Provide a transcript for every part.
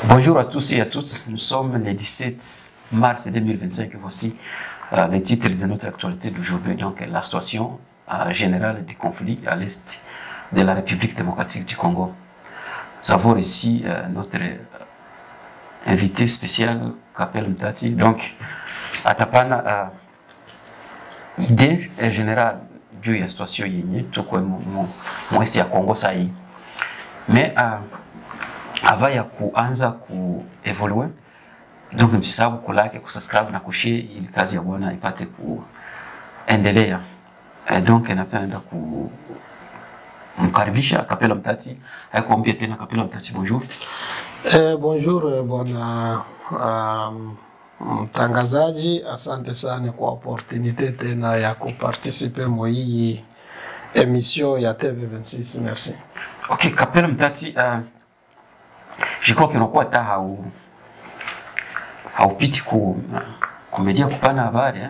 Bonjour à tous et à toutes, nous sommes le 17 mars 2025 et voici les titres de notre actualité d'aujourd'hui. Donc la situation générale du conflit à l'est de la République démocratique du Congo. Nous avons ici notre invité spécial, Kapel Mtati. Donc, atapana idée générale de la situation yenye tout comme mon est à Congo ça y. Mais avant ya kuanza kuevolue, donc msisahau kulike, kusubscribe na kushare ili kazi ya Bwana ipate kuendelea. Donc napenda kumkaribisha Kapela Mtati. Haikuambia tena Kapela Mtati, bonjour. Bonjour bwana mtangazaji, asante sana kwa opportunité tena ya kuparticiper mwa hii émission ya TV26. Merci. OK, Kapela Mtati, je crois que unakuwa hata haupiti kumedia kupana habari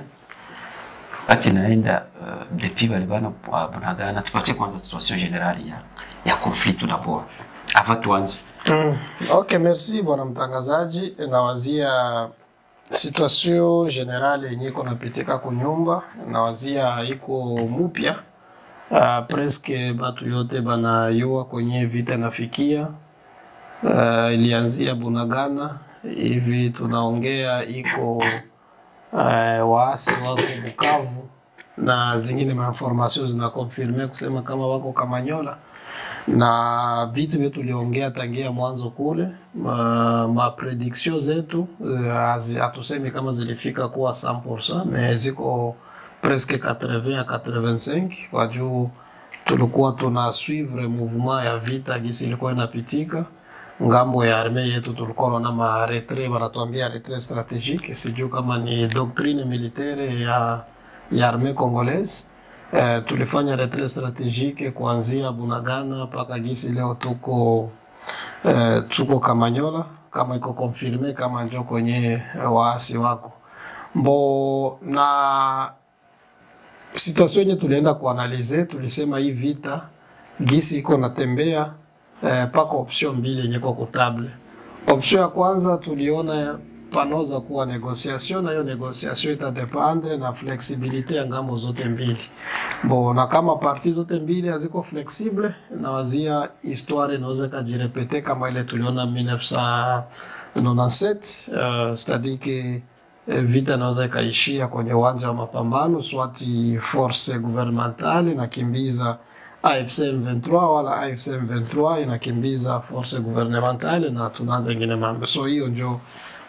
wakati naenda depuis bali bana Bunagana. Tupatie kwanza situation générale ya conflit tout d'abord avant tuanze. OK, merci bwana mtangazaji. Nawazia situation générale yenye iko napitika kunyumba, nawazia iko mupya. Presque batu yote banayua kwenye vita nafikia. Ilianzia Bunagana, hivi tunaongea iko waasi wako Bukavu na zingine information zina confirme kusema kama wako Kamanyola, na vitu vyetu tuliongea tangia mwanzo kule. Ma prediction zetu hatusemi kama zilifika kuwa 100%, mais ziko presque 80 à 85 kwa juu tulikuwa tuna suivre mouvement ya vita gisi ilikuwa inapitika. Ngambo ya armée yetu tulikuwa na ma retrait, wanatuambia retrait stratégique, sijui kama ni doctrine militaire ya armée congolaise. Tulifanya retrait stratégique kuanzia Bunagana mpaka gisi leo tuko Kamanyola, kama iko confirmé kama njo kwenye waasi wako mbo. Na situation yenye tulienda kuanalize, tulisema hii vita gisi iko natembea paka option mbili yenye kwa kutable. Option ya kwanza tuliona panoza kuwa negociation, na hiyo negociation itadependre na flexibilité ya ngambo zote mbili. Bon, na kama parti zote mbili haziko flexible, na wazia histoire inaweza kujirepete kama ile tuliona 1997, c'est-à-dire que vita inaweza ikaishia kwenye uwanja wa mapambano, swati force gouvernementale inakimbiza AFC M23 wala AFC M23 inakimbiza force gouvernementale na tunaanza ingine mambo. So hiyo ndio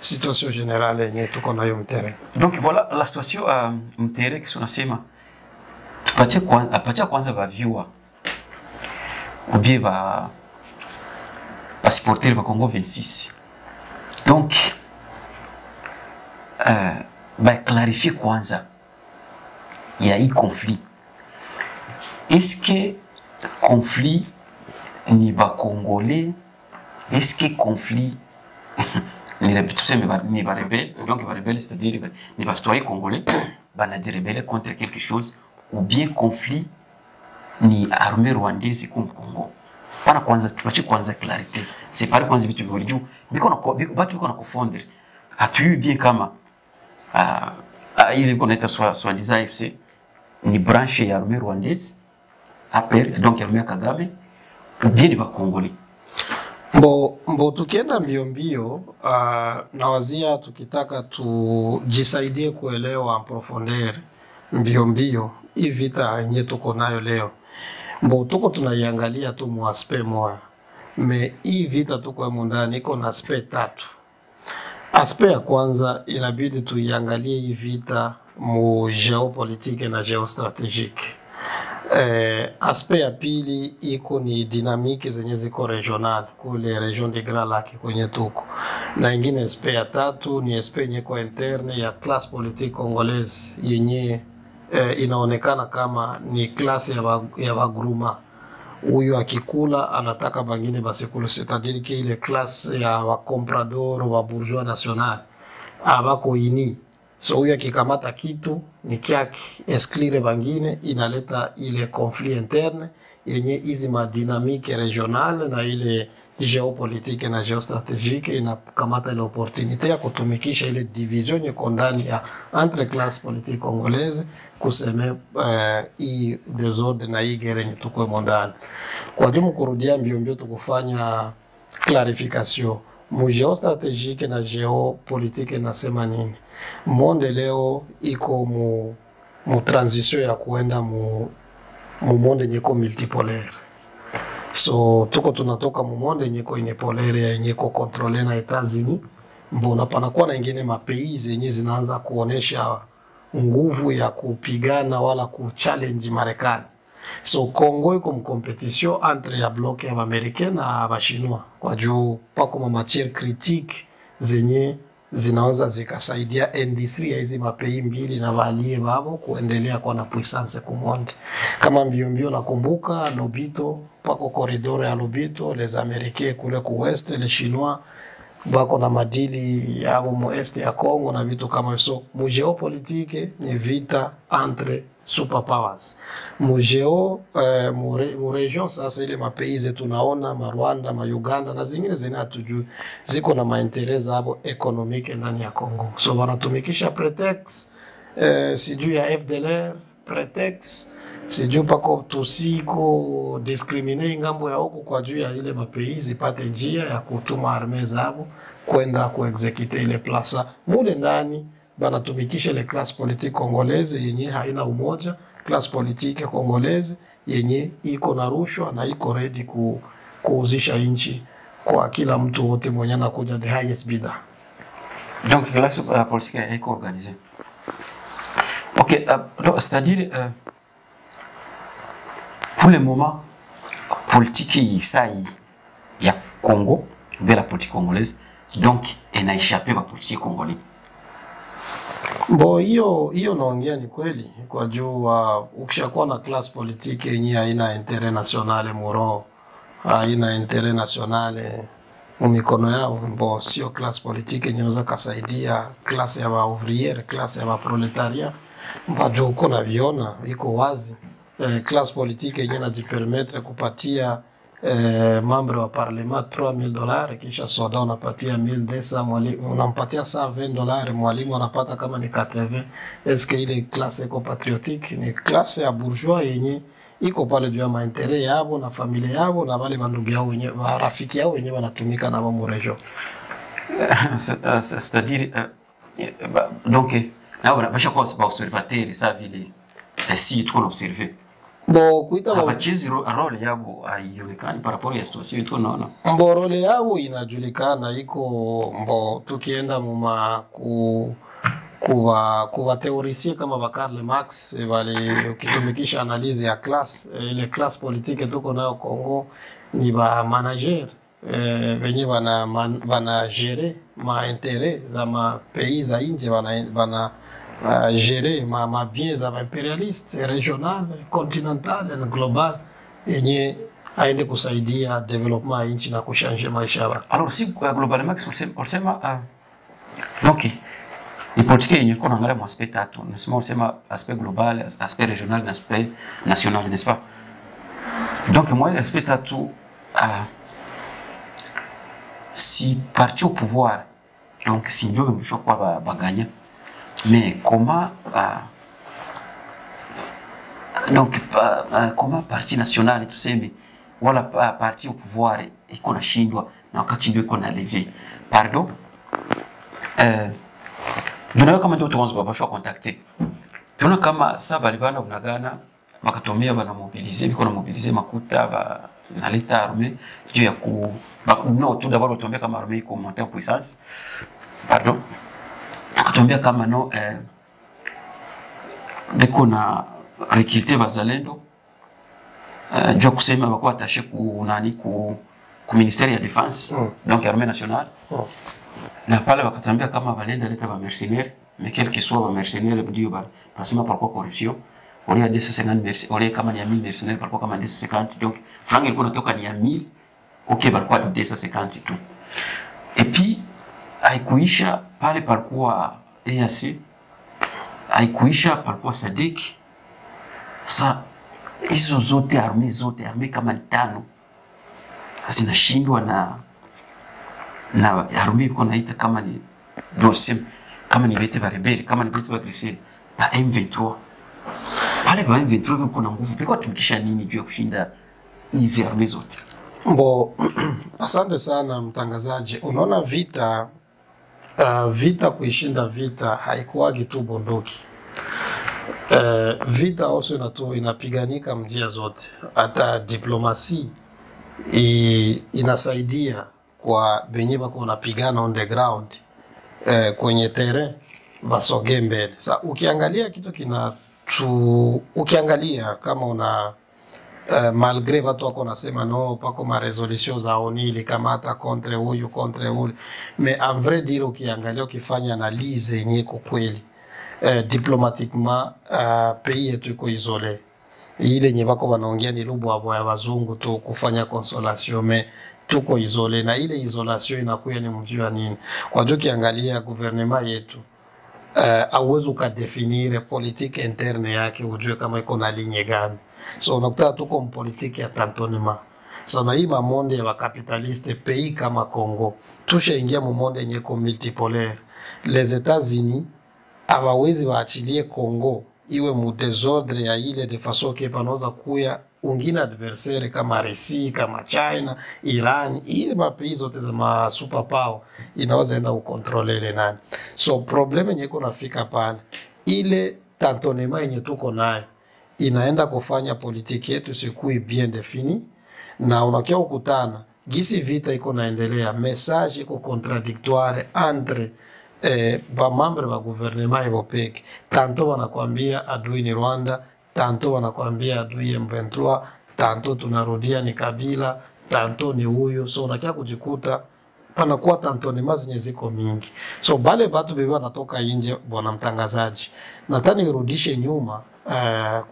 situation générale yenye tuko nayo mterrain. Donc voilà la situation mterrain qui tunasema tupatie kwanza ba viewer ubie ba supporter ba Congo 26. Donc ba clarifier kwanza ya hii conflit. Est-ce que conflit ni ba Congolais? Est-ce que conflit ni ba rebelle? Donc ba rebelle c'est-à-dire ni ba citoyen congolais bana di rebelle contre quelque chose, ou bien conflit ni armée rwandaise contre Congo? Pana kwanza tupache kwanza clarité. C'est pas kwanza vitu vile batu biko na confondre. Hatu bien kama ile konaita soi-disant AFC ni branche ya armée rwandaise après donc armée Kagame, ou bien ni ba Congolais? Mbo tukienda mbio nawazia tukitaka tujisaidie kuelewa en profondeur mbio hii vita yenye tuko nayo leo. Mbo tuko tunaiangalia tu mu aspect moja, mais hii vita tuko ndani iko na aspect tatu. Aspect ya kwanza inabidi tuiangalie hii vita mu geopolitique na geostratégique. Aspect ya pili iko ni dynamique zenye ziko regional kule region de Grand Lac kwenye tuko, na ingine aspect ya tatu ni aspect yenye ko interne ya classe politique congolaise yenye inaonekana kama ni classe ya bagruma. Huyu akikula anataka bangine basikulu, c'est-à-dire que ile classe ya ba comprador wa bourgeois national abako ini. So huyu akikamata kitu ni kyake, exclure bangine, inaleta ile conflit interne yenye hizi madynamique regionale na ile geopolitique na geostratégique inakamata ile opportunité ya kutumikisha ile division iko ndani ya entre classe politique congolaise kuseme hii desordre na hii guerre yenye tuko mondani. Kwa jumu kurudia mbio tukufanya clarification mu geostratégique na geopolitique nasema nini? Monde leo iko mu transition ya kuenda mu monde nyeko multipolaire. So tuko tunatoka mu monde nyeko inepolaire ya nyeko controle na Etats-Unis. Mbona panakuwa na ingine mapays zenye zinaanza kuonesha nguvu ya kupigana wala kuchallenge Marekani. So Congo iko mkompetition entre ya bloc ya Amerika na Bashinois kwa juu pako ma matière critique zenye zinaweza zikasaidia industry ya hizi mapei mbili na valie babo kuendelea kwa na puissance kumonde. Kama mbio nakumbuka Lobito pako corridor ya Lobito, les Américains kule ku west, les Chinois bako na madili yabo mu est ya Congo na vitu kama hizo. Mu geopolitique ni vita entre superpowers. Mu region sasa ile mapeize tunaona ma Rwanda, ma Uganda na zingine zinatujui ziko na maintereza hapo economique ndani ya Congo. So wanatumikisha pretext sijui ya FDLR, pretext sijui pako tusiko discriminer ngambo ya huko kwa juu ya ile mapeize pate njia ya kutuma armee zao kwenda kuexecute ile plasa. Mule ndani banatumikisha ile classe politique congolaise yenye haina umoja, classe politique congolaise yenye iko na rushwa na iko ready kuuzisha inchi kwa kila mtu wote mwenye anakuja the highest bidder. Donc classe politique est organisée. OK, c'est-à-dire pour le moment politique isaï ya Congo, de la politique congolaise, donc elle a échappé à politique congolaise. Bo hiyo naongea ni kweli kwa juu ukishakuwa na class politique yenye haina intérêt national moro, haina intérêt national mumikono yao, bo sio class politique yenye inaweza kusaidia class ya ba ouvrière, class ya ba proletariat. Mbajo uko na viona iko wazi class politique yenye inajipermettre kupatia membre wa parlement $3000 kisha soda unapatia 1200, mwalimu unampatia $120, mwalimu anapata kama ni 80. Eske ile classe eko patriotique? Ni classe ya bourgeois yenye iko pale juu ya maentere yao na familia yao na wale mandugu yao wenye rafiki yao wenye wanatumika na mu region. C'est-à-dire donc là on a pas chaque fois observateur ça vile si trop observer. Bo kuita abachezi role yabo haionekani par rapport ya situation yetu naona. Mbo role yao inajulikana iko mbo tukienda muma kuwa teorisie kama ba Karl Marx wale ukitumikisha analyse ya class ile class politique tuko nayo Congo ni ba manager wenye wana gérer ma intérêt za ma pays za nje wana gérer ma biens za impérialiste régional, continental na global yenye aende kusaidia development ya nchi na kushanje maisha yao. Alors si globalement on sema donc les politiques yenye kuna angalia mu aspect tatu, on sema aspect global, aspect régional, aspect national, n'est-ce pas? Donc moi l'aspect tatu si parti au pouvoir, donc si ndio mwisho kwa baganya. Mais comment donc comment parti national tuseme wala parti au pouvoir iko na shindwa na wakati ndio iko na lever pardon ndio kama ndio tuanze babasha contacter tunaona kama sasa balibana unagana wakatomea bana mobiliser biko na mobiliser makuta ba na leta armée juu ya ku non tout d'abord batomea kama armée iko monter en puissance pardon akatuambia kama no beko na recruter bazalendo juu kusema bako attaché ku nani ku ministère ya défense donc armée nationale na pale wakatuambia kama balenda leta ba mercenaires mais quel que soit ba mercenaires ndio ba pratiquement par corruption on est à 250 mercenaires on est kama ni 1000 mercenaires par kama 250 donc franc ilikuwa natoka ni 1000 OK balikuwa 250 tu et puis haikuisha pale palikuwa EAC, haikuisha palikuwa SADC. Sa hizo zote armée kama 5 zinashindwa na armée iko naita kama ni dosim, kama ni bete ba rebeli, kama ni bete ba grisel ba M23. Pale ba M23 kuna nguvu, pekwa tumikisha nini juu ya kushinda hizi armée zote? Mbo, asante sana mtangazaji. Unaona vita kuishinda vita haikuwagi tu bunduki. Vita also inapiganika njia zote. Hata diplomasi inasaidia kwa benye bako unapigana on the ground, kwenye terrain basoge mbele. Sa ukiangalia kitu ukiangalia kama una malgré watu wako nasema no pako ma resolution za ONU ilikamata contre huyu contre ule, mais en vrai dire ukiangalia ukifanya analyse yenye kwa kweli diplomatiquement pays yetu iko isolé. Ile yenye bako wanaongea ni lubwa ya wazungu tu kufanya consolation, mais tuko isolé, na ile isolation inakuwa ni mjua nini. Kwa hiyo ukiangalia gouvernement yetu hauwezi ukadefinire politique interne yake ujue kama iko na ligne gani. So unakuta tuko mpolitiki ya tantonema. So na hii mamonde ya wakapitaliste pays kama Congo tusha ingia mumonde yenye ko multipolaire. Les États-Unis hawawezi waachilie Congo iwe mu desordre ya ile de façon que panoza kuya ungine adversaire kama Russia, kama China, Iran, ile mapays zote za ma superpower inaweza enda ukontrole ile nani. So probleme yenye iko nafika pale, ile tantonema yenye tuko nayo inaenda kufanya politiki yetu sikui bien defini, na unakia ukutana gisi vita iko naendelea, message iko contradictoire entre ba membre ba gouvernement européen. Tanto wanakuambia adui ni Rwanda, tanto wanakuambia adui M23, tanto tunarudia ni Kabila, tanto ni huyo. So unakia kujikuta panakuwa tantonema zenye ziko mingi. So bale batu bebe wanatoka nje, bwana mtangazaji, nataka nirudishe nyuma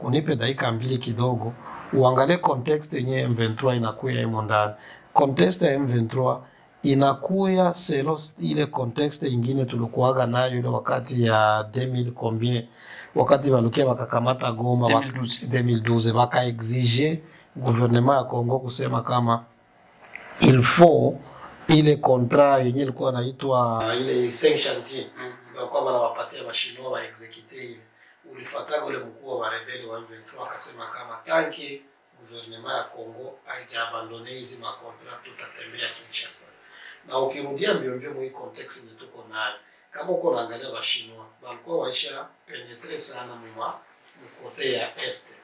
kunipe dakika mbili kidogo uangalie context yenye M23 inakuya imo ndani. Context ya M23 inakuya selo ile context ingine tulikuwaga nayo ile wakati ya 2000 combien, wakati walukia wakakamata Goma 2012 waka exige gouvernement ya Congo kusema kama il faut ile contrat yenye ilikuwa inaitwa ile 5 chantier zikakuwa wanawapatia mashino wa execute ile. Ulifataga ule mkuu wa rebeli wa M23 akasema kama tanki gouvernement ya Congo haijabandone hizi makontra tutatembea Kinshasa. Na ukirudia mbio mwi context ni tuko nayo, kama uko naangalia Washinwa walikuwa waisha penetre sana mkote ya este,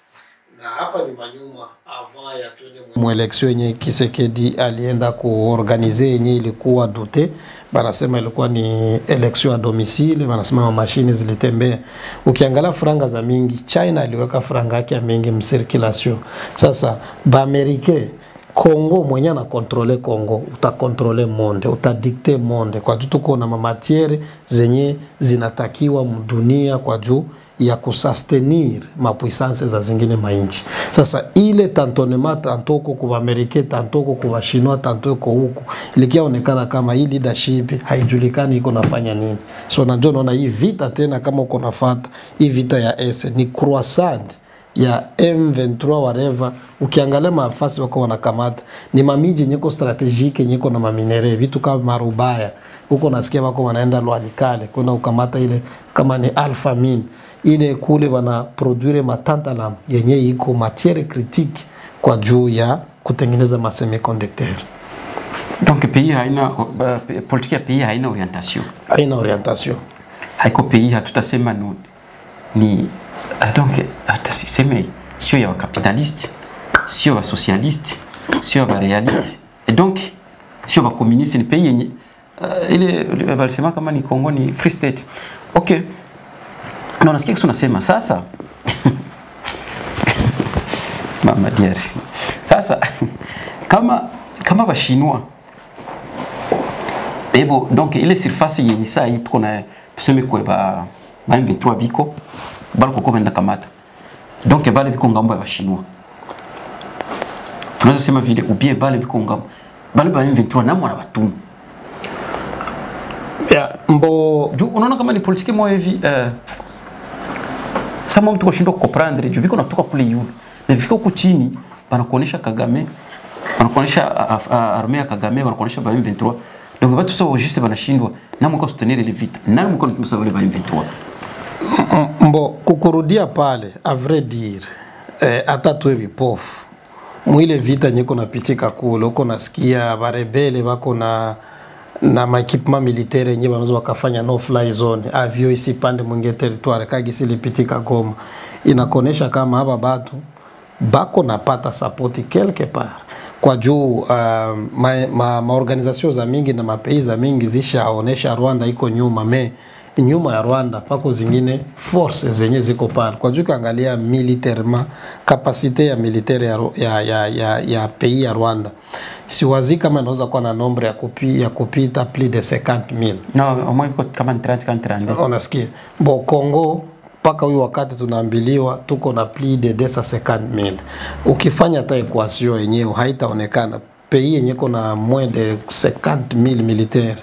na hapa ni manyuma avant ya tuende mweleksio yenye Kisekedi alienda kuorganize yenye ilikuwa dote, banasema ilikuwa ni election a domicile, banasema mashine zilitembea. Ukiangalia franga za mingi, China aliweka franga yake ya mingi mcirculation. Sasa ba Amerike Congo mwenye na kontrole Congo, utakontrole monde, utadikte monde, kwa juu tuko na mamatiere zenye zinatakiwa mdunia kwa juu ya kusustenir mapuissance za zingine mainchi. Sasa ile tantonema tantoko kwa Amerika, tantoko kwa Chinois, tantoko huko, ilikiaonekana kama hii leadership haijulikani iko nafanya nini. So na naona hii vita tena kama uko nafuata hii vita ya S ni croissant ya M23 whatever. Ukiangalia mafasi wako wanakamata ni mamiji nyeko strategique nyeko na maminere vitu kama marubaya huko, nasikia wako wanaenda Loalikale kuna ukamata ile kama ni alpha mine ile kule wana produire matantalam yenye iko matière critique kwa juu ya kutengeneza ma semiconducteur. Donc pays haina politique ya pays haina orientation. Haina orientation. Haiko pays hatutasema ni donc hatasiseme sio ya capitaliste, sio ya socialiste, sio ya realiste. Et donc sio ya communiste, ni pays yenye ile walisema kama ni Congo ni free state. Okay. Na unasikia kitu unasema sasa mama DRC. Sasa kama ba Chinois ebo donc ile surface yenye saa hii tuko na tuseme kwa ba M23 biko bali kwa kwenda kamata. Donc bali biko ngambo ya Chinois. Tunaweza sema vile ubie bali biko ngambo. Bali ba M23 na mwana batumu. Ya mbo unaona kama ni politique moja hivi sama mtu kushindwa comprendre juu biko natoka kule yule. Na bifika huko chini banakuonesha Kagame wanakuonyesha armée ya Kagame, wanakuonyesha ba M23. Donc watu sio juste banashindwa na mko soutenir ile vita. Na mko mtumsa wale ba M23. Mbo kukurudia pale a vrai dire hata tuwe vipofu. Mwile vita nyeko napitika kule, uko nasikia barebele wako na maekipema militaire yenye wanaweza wakafanya no fly zone, avio isipande mwingie territoire kagisi lipitika Goma. Inakonesha kama haba batu bako napata support quelque part. Kwa juu maorganizasyon za mingi na mapei za mingi zishaonesha Rwanda iko nyuma ya Rwanda pako zingine force zenye ziko pale. Kwa juu kaangalia militairement kapasite ya militaire ya pays ya Rwanda, siwazi kama inaweza kuwa na nombre ya kupita plus de 50,000. No, au moins kama 30. Unasikia? Bo Congo paka huyu wakati tunaambiliwa tuko na plus de 250,000. Ukifanya hata equation yenyewe haitaonekana pays yenye kuna moins de 50,000 militaires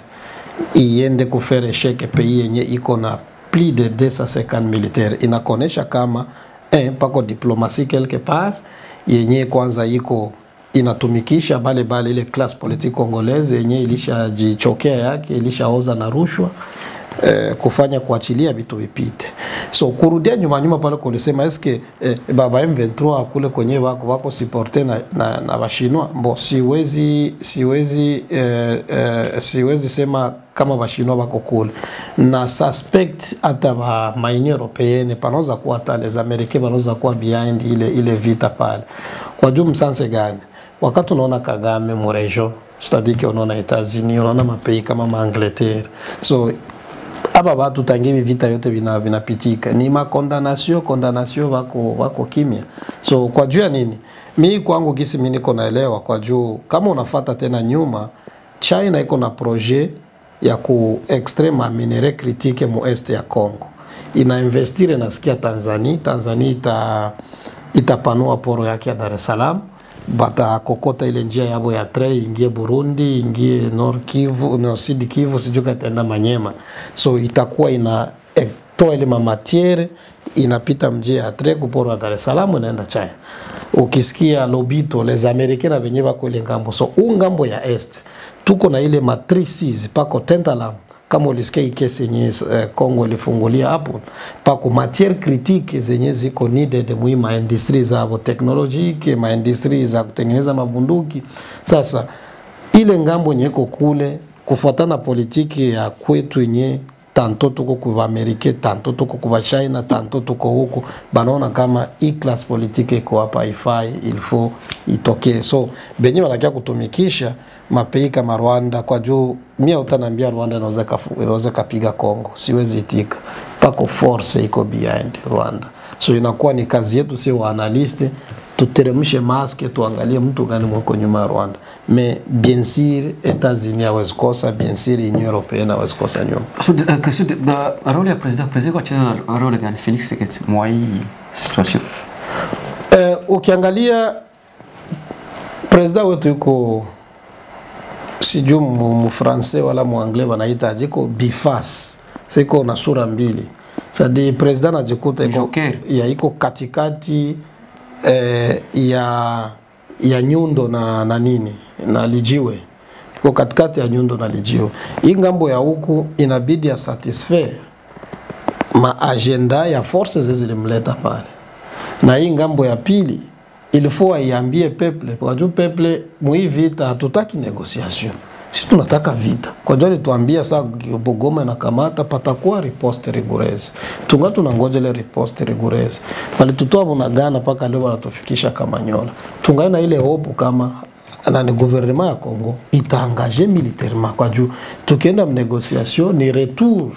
iende kufere échec pays yenye iko na plus de 250 militaires. Inakonesha kama pako diplomatie quelque part yenye kwanza iko inatumikisha bale ile classe politique congolaise yenye ilishajichokea yake, ilishaoza na rushwa kufanya kuachilia vitu vipite. So kurudia nyuma pale kulisema eske baba M23 kule kwenye wako supporter na Bashinois. Mbo siwezi sema kama Bashinois wako kule. Na suspect hata ba maini européenne panoza kuwa hata les Américains panoza kuwa behind ile vita pale. Kwa juu msanse gani? Wakati unaona Kagame mu region, c'est-à-dire que unaona États-Unis, unaona mapays kama Angleterre. So aba watu tangivi vita yote vinapitika ni condamnation wako kimya. So kwa juu ya nini? Mimi kwangu kisi mimi niko naelewa kwa juu kama unafuata tena nyuma, China iko na projet ya ku extreme minere critique mu est ya Congo. Ina investire nasikia Tanzania itapanua poro yake ya Dar es Salaam. Bata kokota ile njia yabo ya train ingie Burundi, ingie Nord Kivu, no Sud Kivu, sijuka itaenda Manyema. So itakuwa ina toa ile matiere inapita njia ya train kuporo Dar es Salaam inaenda China. Ukisikia Lobito les Américains na wenyewe wako ile ngambo. So ngambo ya est tuko na ile matrices pako Tentalam. Kama ulisikia kesi yenye Kongo ilifungulia hapo pako matière critique zenye ziko needed muhimu industries za technologique, industries za kutengeneza mabunduki. Sasa ile ngambo nyeko kule kufuatana politiki ya kwetu yenye tanto tuko kwa Amerika, tanto tuko kwa China, tanto tuko huko, banaona kama class politique iko hapa ifai, il faut itoke. So benye wanakia kutumikisha mapei kama Rwanda kwa juu mimi utanambia Rwanda inaweza kapiga Kongo, siwezi itika. Pako force iko behind Rwanda. So inakuwa ni kazi yetu si wa analyst tuteremshe maske tuangalie mtu gani mwako nyuma Rwanda. Mais bien sûr États-Unis hawezi kosa, bien sûr Union Européenne hawezi kosa nyuma. So question de role ya president kwa cheza role gani Felix Tshisekedi mwa hii situation? Ukiangalia president wetu yuko sijui mu français wala mu anglais wanaita ajiko biface. Siko na sura mbili. Sadi president ajikuta iko katikati ya Nyundo na nini na Lijiwe. Iko katikati ya Nyundo na Lijiwe. Hii ngambo ya huku inabidi ya satisfaire ma agenda ya forces zilimleta pale. Na hii ngambo ya pili ilifua iambie peuple, kwa juu peuple mui vita hatutaki negotiation. Sisi tunataka vita. Kwa juu tuambia saa Bogoma na Kamata patakuwa riposte rigoureuse. Tunga tunangoja ile riposte rigoureuse. Bali tutoa Bunagana paka leo wanatufikisha Kamanyola. Tunga na ile hope kama ni gouvernement ya Congo itaangaje militairement kwa juu tukienda negotiation ni retour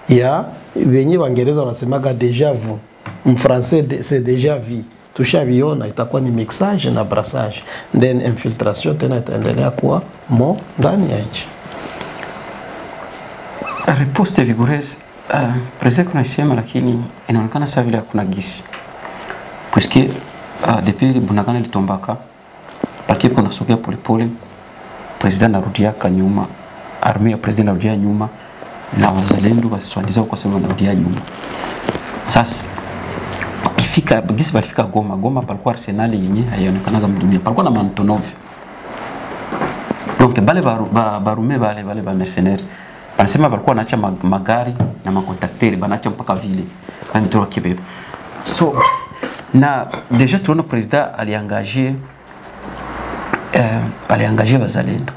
ya wenye Waingereza wanasemaga déjà vu. En français c'est déjà vu. Tushaviona itakuwa ni mixage na brassage, then infiltration tena itaendelea kuwa ndani ya nchi. Riposte vigoureuse president kuna sema, lakini inaonekana sawa vile kuna gisi. Puisque depuis Bunagana litombaka parti kuna sokea polepole, president narudia kanyuma, armée ya president narudia nyuma na wazalendo wasitwandiza kwa sababu narudia nyuma. Sasa balifika Goma palikuwa arsenal yenye haionekanaga mdunia, palikuwa na Antonov. Donc bale barume bale ba mercenaires wanasema balikuwa naacha magari na makontakteri banaacha mpaka vile bamitoa kibeba. So na déjà tunaona president aliangaje bazalendo.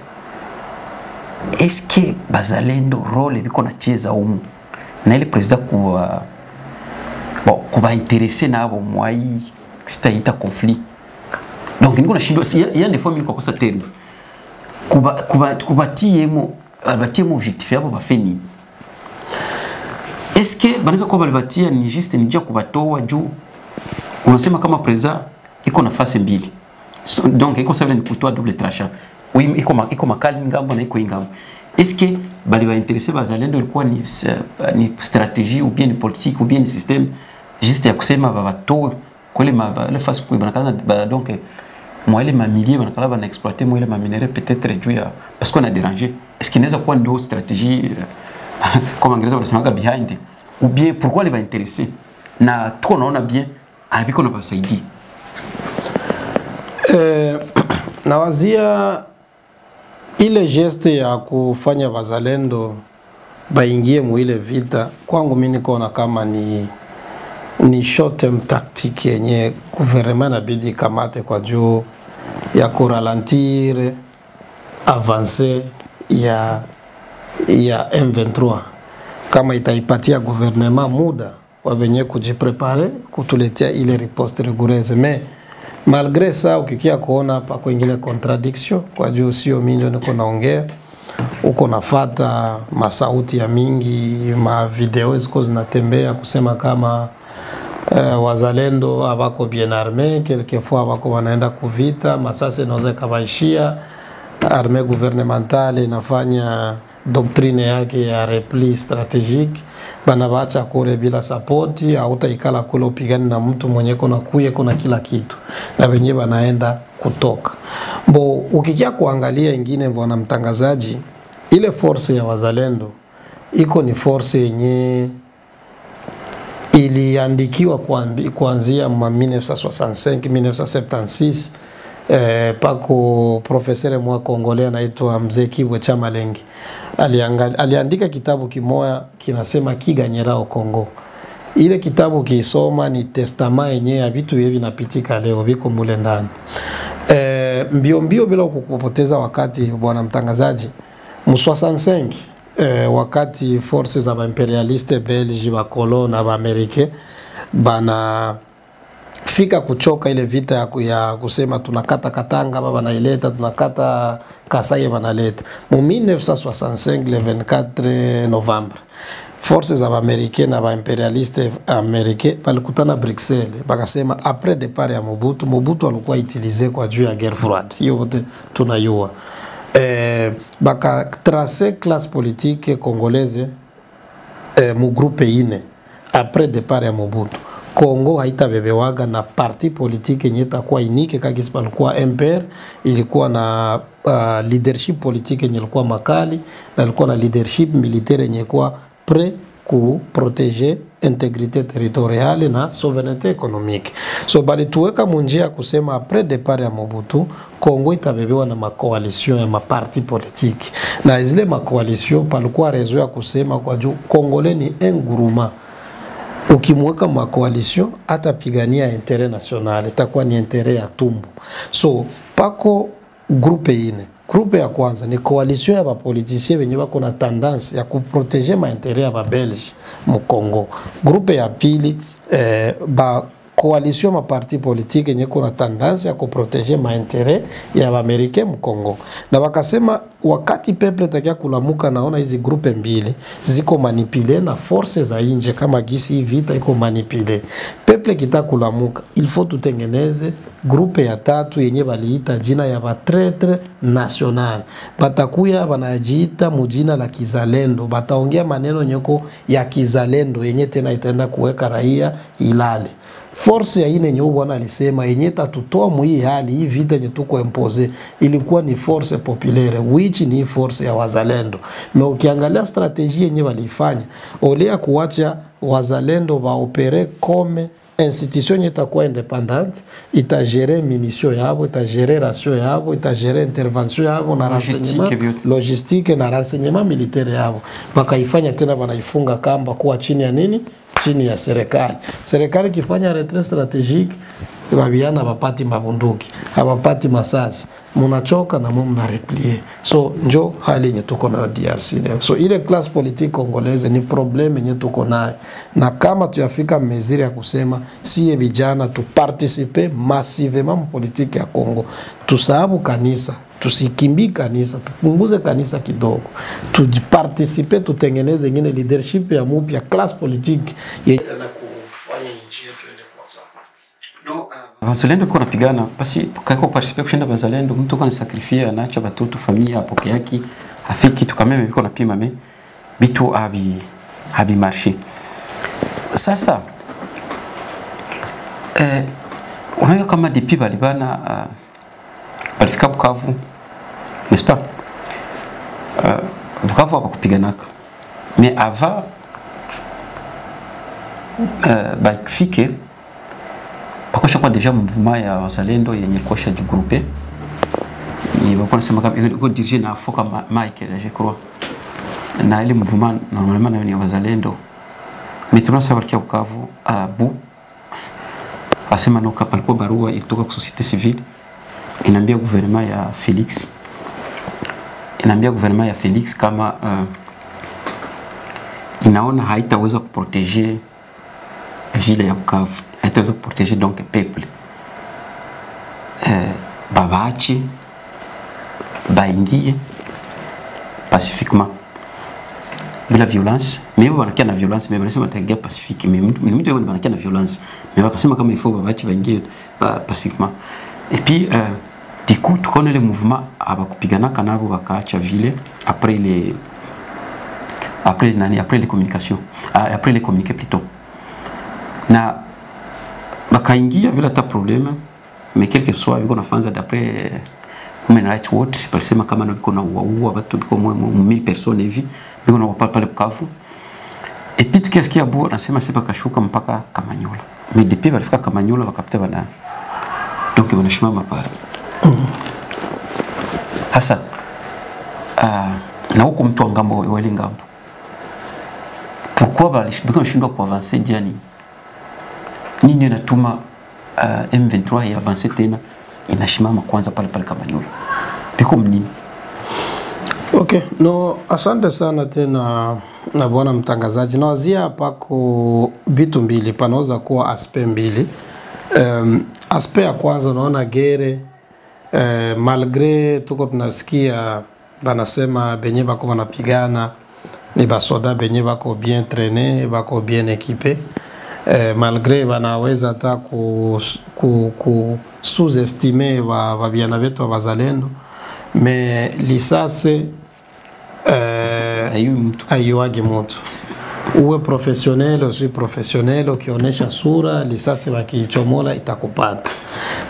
Est-ce que bazalendo role biko na cheza umu na ile president kuba intéressé na abo mwai sitaita conflit. Donc niko na shindwa ya des fois mimi kwa kosa terme kubatiemo objectif yabo bafeni. Est-ce que banaweza kwa balibatia ni juste ni kubatoa juu unasema kama president iko nafasi mbili. Donc iko sawa ni kutoa double tranchant. Oui, iko makali ngambo na iko ingambo. Est-ce que bali ba intéressé bazalendo ilikuwa ni stratégie ou bien ni politique ou bien ni système juste ya kusema babatoe kule le face kwa banakana donc moi les mamiliers banakala bana exploiter moi les maminere peut-être réduit parce qu'on a dérangé. Est-ce qu'il n'eza quoi une stratégie comme anglais wanasemaga behind ou bien pourquoi les ba intéressé na trop naona bien abiko na basaidi nawazia ile geste ya kufanya wazalendo baingie muile vita kwangu mimi nikaona kama ni short term tactique yenye gouvernement inabidi kamate kwa juu ya kuralentir avancer ya M23 kama itaipatia gouvernement muda wa wenye kujiprepare kutuletea ile riposte rigoureuse. Mais malgré ça ukikia kuona hapa kwingine contradiction kwa juu sio mimi niko naongea uko nafata masauti ya mingi ma video ziko zinatembea kusema kama wazalendo abako bien armé quelquefois abako wanaenda kuvita masase inaweza kabaishia armée gouvernementale inafanya doctrine yake ya repli stratégique bana bacha kule bila support au utaikala kule upigani na mtu mwenye kuna kila kitu na wenyewe wanaenda kutoka. Mbo ukikia kuangalia ingine bwana mtangazaji, ile force ya wazalendo iko ni force yenye iliandikiwa kuanzia 1965 1976 pako professeur mwa Kongolea anaitwa Mzee Kibwe Chamalengi aliandika kitabu kimoya kinasema Kiganyerao Kongo. Ile kitabu kiisoma ni testament yenyewe ya vitu hivi vinapitika leo viko mule ndani. Mbio bila kukupoteza wakati bwana mtangazaji, mu 65 wakati forces za imperialiste belge ba colon na ba amerike bana fika kuchoka ile vita ya kusema tunakata Katanga baba naileta tunakata Kasai banaleta mu 1965 le 24 Novembre forces za Americains na ba imperialiste americain balikutana Bruxelles bakasema après départ ya Mobutu alikuwa utilisé kwa juu ya guerre froide hiyo wote tunayua baka tracer classe politique congolaise mu groupe ine après départ ya Mobutu. Kongo haitabebewaga na parti politique yenye itakuwa inike kagisi palikuwa MPR ilikuwa na leadership politique yenye ilikuwa makali na ilikuwa na leadership militaire yenye ilikuwa prêt ku protéger intégrité territoriale na souveraineté économique. So bali tuweka munjia kusema après départ ya Mobutu Kongo itabebewa na makoalition ya maparti politique na zile makoalition palikuwa rezo ya kusema kwa juu Kongole ni enguruma. Ukimweka ma coalition atapigania intérêt national itakuwa ni intérêt ya tumbo. So pako groupe ine. Groupe ya kwanza ni coalition ya ba politiciens wenye wako na tendance ya kuproteger ma intérêt ya ba Belge mu Congo. Groupe ya pili ba coalition ma parti politique yenye kuna tendance ya kuproteger ma intérêt ya ba Americain mu Congo. Na wakasema wakati peuple takia kulamuka naona hizi groupe mbili ziko manipule na force za nje kama gisi vita iko manipule. Peuple kita kulamuka il faut tutengeneze groupe ya tatu yenye baliita jina ya batraitre national. Batakuya banajiita mujina la kizalendo. Bataongea maneno nyoko ya kizalendo yenye tena itaenda kuweka raia ilale. Force ya ine nyo bwana alisema yenye tatutoa mui hali hii vita yenye tuko impose ilikuwa ni force populaire which ni force ya wazalendo. Na ukiangalia strategie yenye walifanya olea kuacha wazalendo waopere comme institution itakuwa independante, itagere munition yabo, itagere ration yabo, itagere intervention yabo na renseignement logistique na renseignement militaire yabo. Wakaifanya tena wanaifunga kamba kuwa chini ya nini? Chini ya serikali. Serikali kifanya retrait stratégique, babiana bapati mabunduki, abapati masasi, munachoka na muna replier. So njo hali yenye tuko na DRC leo. So ile classe politique congolaise ni probleme yenye tuko nayo, na kama tuyafika meziri ya kusema siye vijana tu participer massivement mu politique ya Congo, tusahabu kanisa, tusikimbi kanisa, tupunguze kanisa kidogo, tujiparticipe, tutengeneze ngine leadership ya mupya classe politique yenye kufanya nchi yetu ende kwa sawa. No, Wazalendo piko napigana basi kako participe kushinda Wazalendo, mtu kana sacrifice anaacha watoto familia apoke yake afiki tukameme biko napima me bitu habi marché. Sasa unayo kama DP balibana balifika Bukavu, n'est-ce pas? Bukavu hapa kupiganaka. Mais avant bakifike bakosha kwa deja mouvement ya Wazalendo yenye kosha du groupe. Ils nasema kama iko dirigé na Foka Mike je crois. Na ile mouvement normalement na ni Wazalendo. Mais tunasema kwa Bukavu bu asema no kapalikuwa barua ilitoka kwa société civile inaambia gouvernement ya Felix, kama inaona haitaweza kuproteger ville ya Bukavu, haitaweza kuproteger donc peuple, babaache baingie pacifiquement bila violence. Mais wanakia na violence, mais wanasema wataingia pacifique, mais mtu wanakia na violence, mais wakasema kama il faut babaache baingie pacifiquement. Et puis du coup tu connais le mouvement abakupigana kanabo bakaacha ville après les communications, après les communiqués plutôt, na bakaingia bila ta problème. Mais quelque soit biko nafanza d'après Human Rights Watch basema kama biko na uwa watu biko 1000 personnes hivi biko na wapala pale Bukavu. Et puis tukisikia bu anasema sasa kashuka mpaka Kamanyola, mais depuis balifika Kamanyola bakapita bana donc wanashimama pale. Hasa na huko mtu ngambo wale ngambo pourquoi balishindwa shindwa kuavancer jani nini natuma M23 ya avancer tena inashimama kwanza pale Kamanyola biko mnini? Okay, no, asante sana tena na bwana mtangazaji. Nawazia hapa kwa vitu mbili, panaweza kuwa aspect mbili. Aspect ya kwanza naona gere malgré tuko tunasikia banasema benye bako banapigana ni basoda benye bako bien traîné, bako bien équipé, malgré banaweza hata ku sous-estimer wa biana wetu wa Wazalendo, mais lisase ayuagi mtu uwe professionnel usi professionnel, ukionesha sura lisase wakichomola itakupata.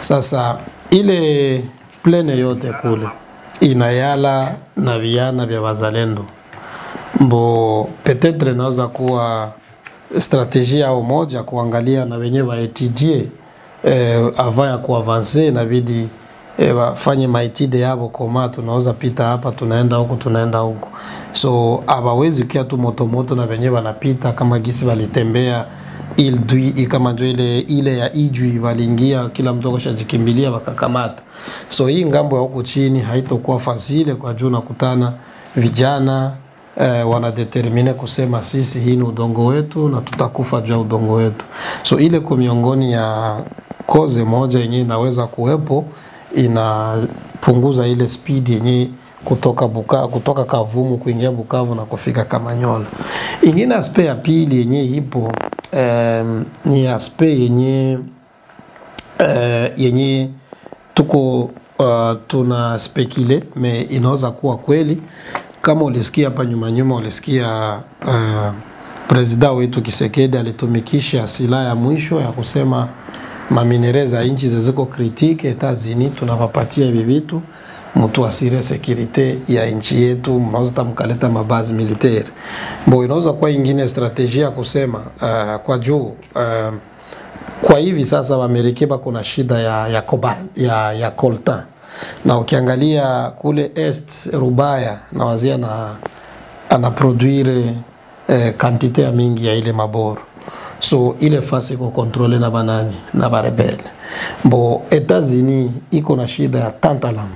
Sasa ile plene yote kule inayala na viana vya Wazalendo, mbo peut-être naweza kuwa strategia au moja kuangalia na wenye wa etudie avant ya kuavancer, inabidi wafanye maitide yabo koma tunaweza pita hapa tunaenda huko. So abawezi kia tu moto na wenye wanapita kama gisi walitembea Ildui kama ndio ile ya Ijwi waliingia kila mtu akashajikimbilia wakakamata. So hii ngambo ya huko chini haitokuwa fasile kwa juu nakutana vijana wanadetermine kusema sisi hii ni udongo wetu na tutakufa juu ya udongo wetu. So ile kwa miongoni ya koze moja yenye inaweza kuwepo inapunguza ile speed yenye kutoka Kavumu kuingia Bukavu na kufika Kamanyola. Ingine aspect ya pili yenye ipo ni aspect yenye tuko tuna specule, me inaweza kuwa kweli. Kama ulisikia hapa nyuma ulisikia president wetu Kisekedi alitumikisha silaha ya mwisho ya kusema maminere za inchi ziko critique, Etats-Unis tunawapatia hivi vitu mtu asire securite ya inchi yetu, mnaweza mkaleta mabazi militaire. Bo inaweza kuwa ingine strategia kusema kwa juu kwa hivi sasa Waamerika bako na shida ya cobalt ya coltan, na ukiangalia kule Est Rubaya na wazia ana produire quantité ya mingi ya ile maboro, so ile fasi ko contrôler na banani na barebele. Bo Etats-Unis iko na shida ya tantalum,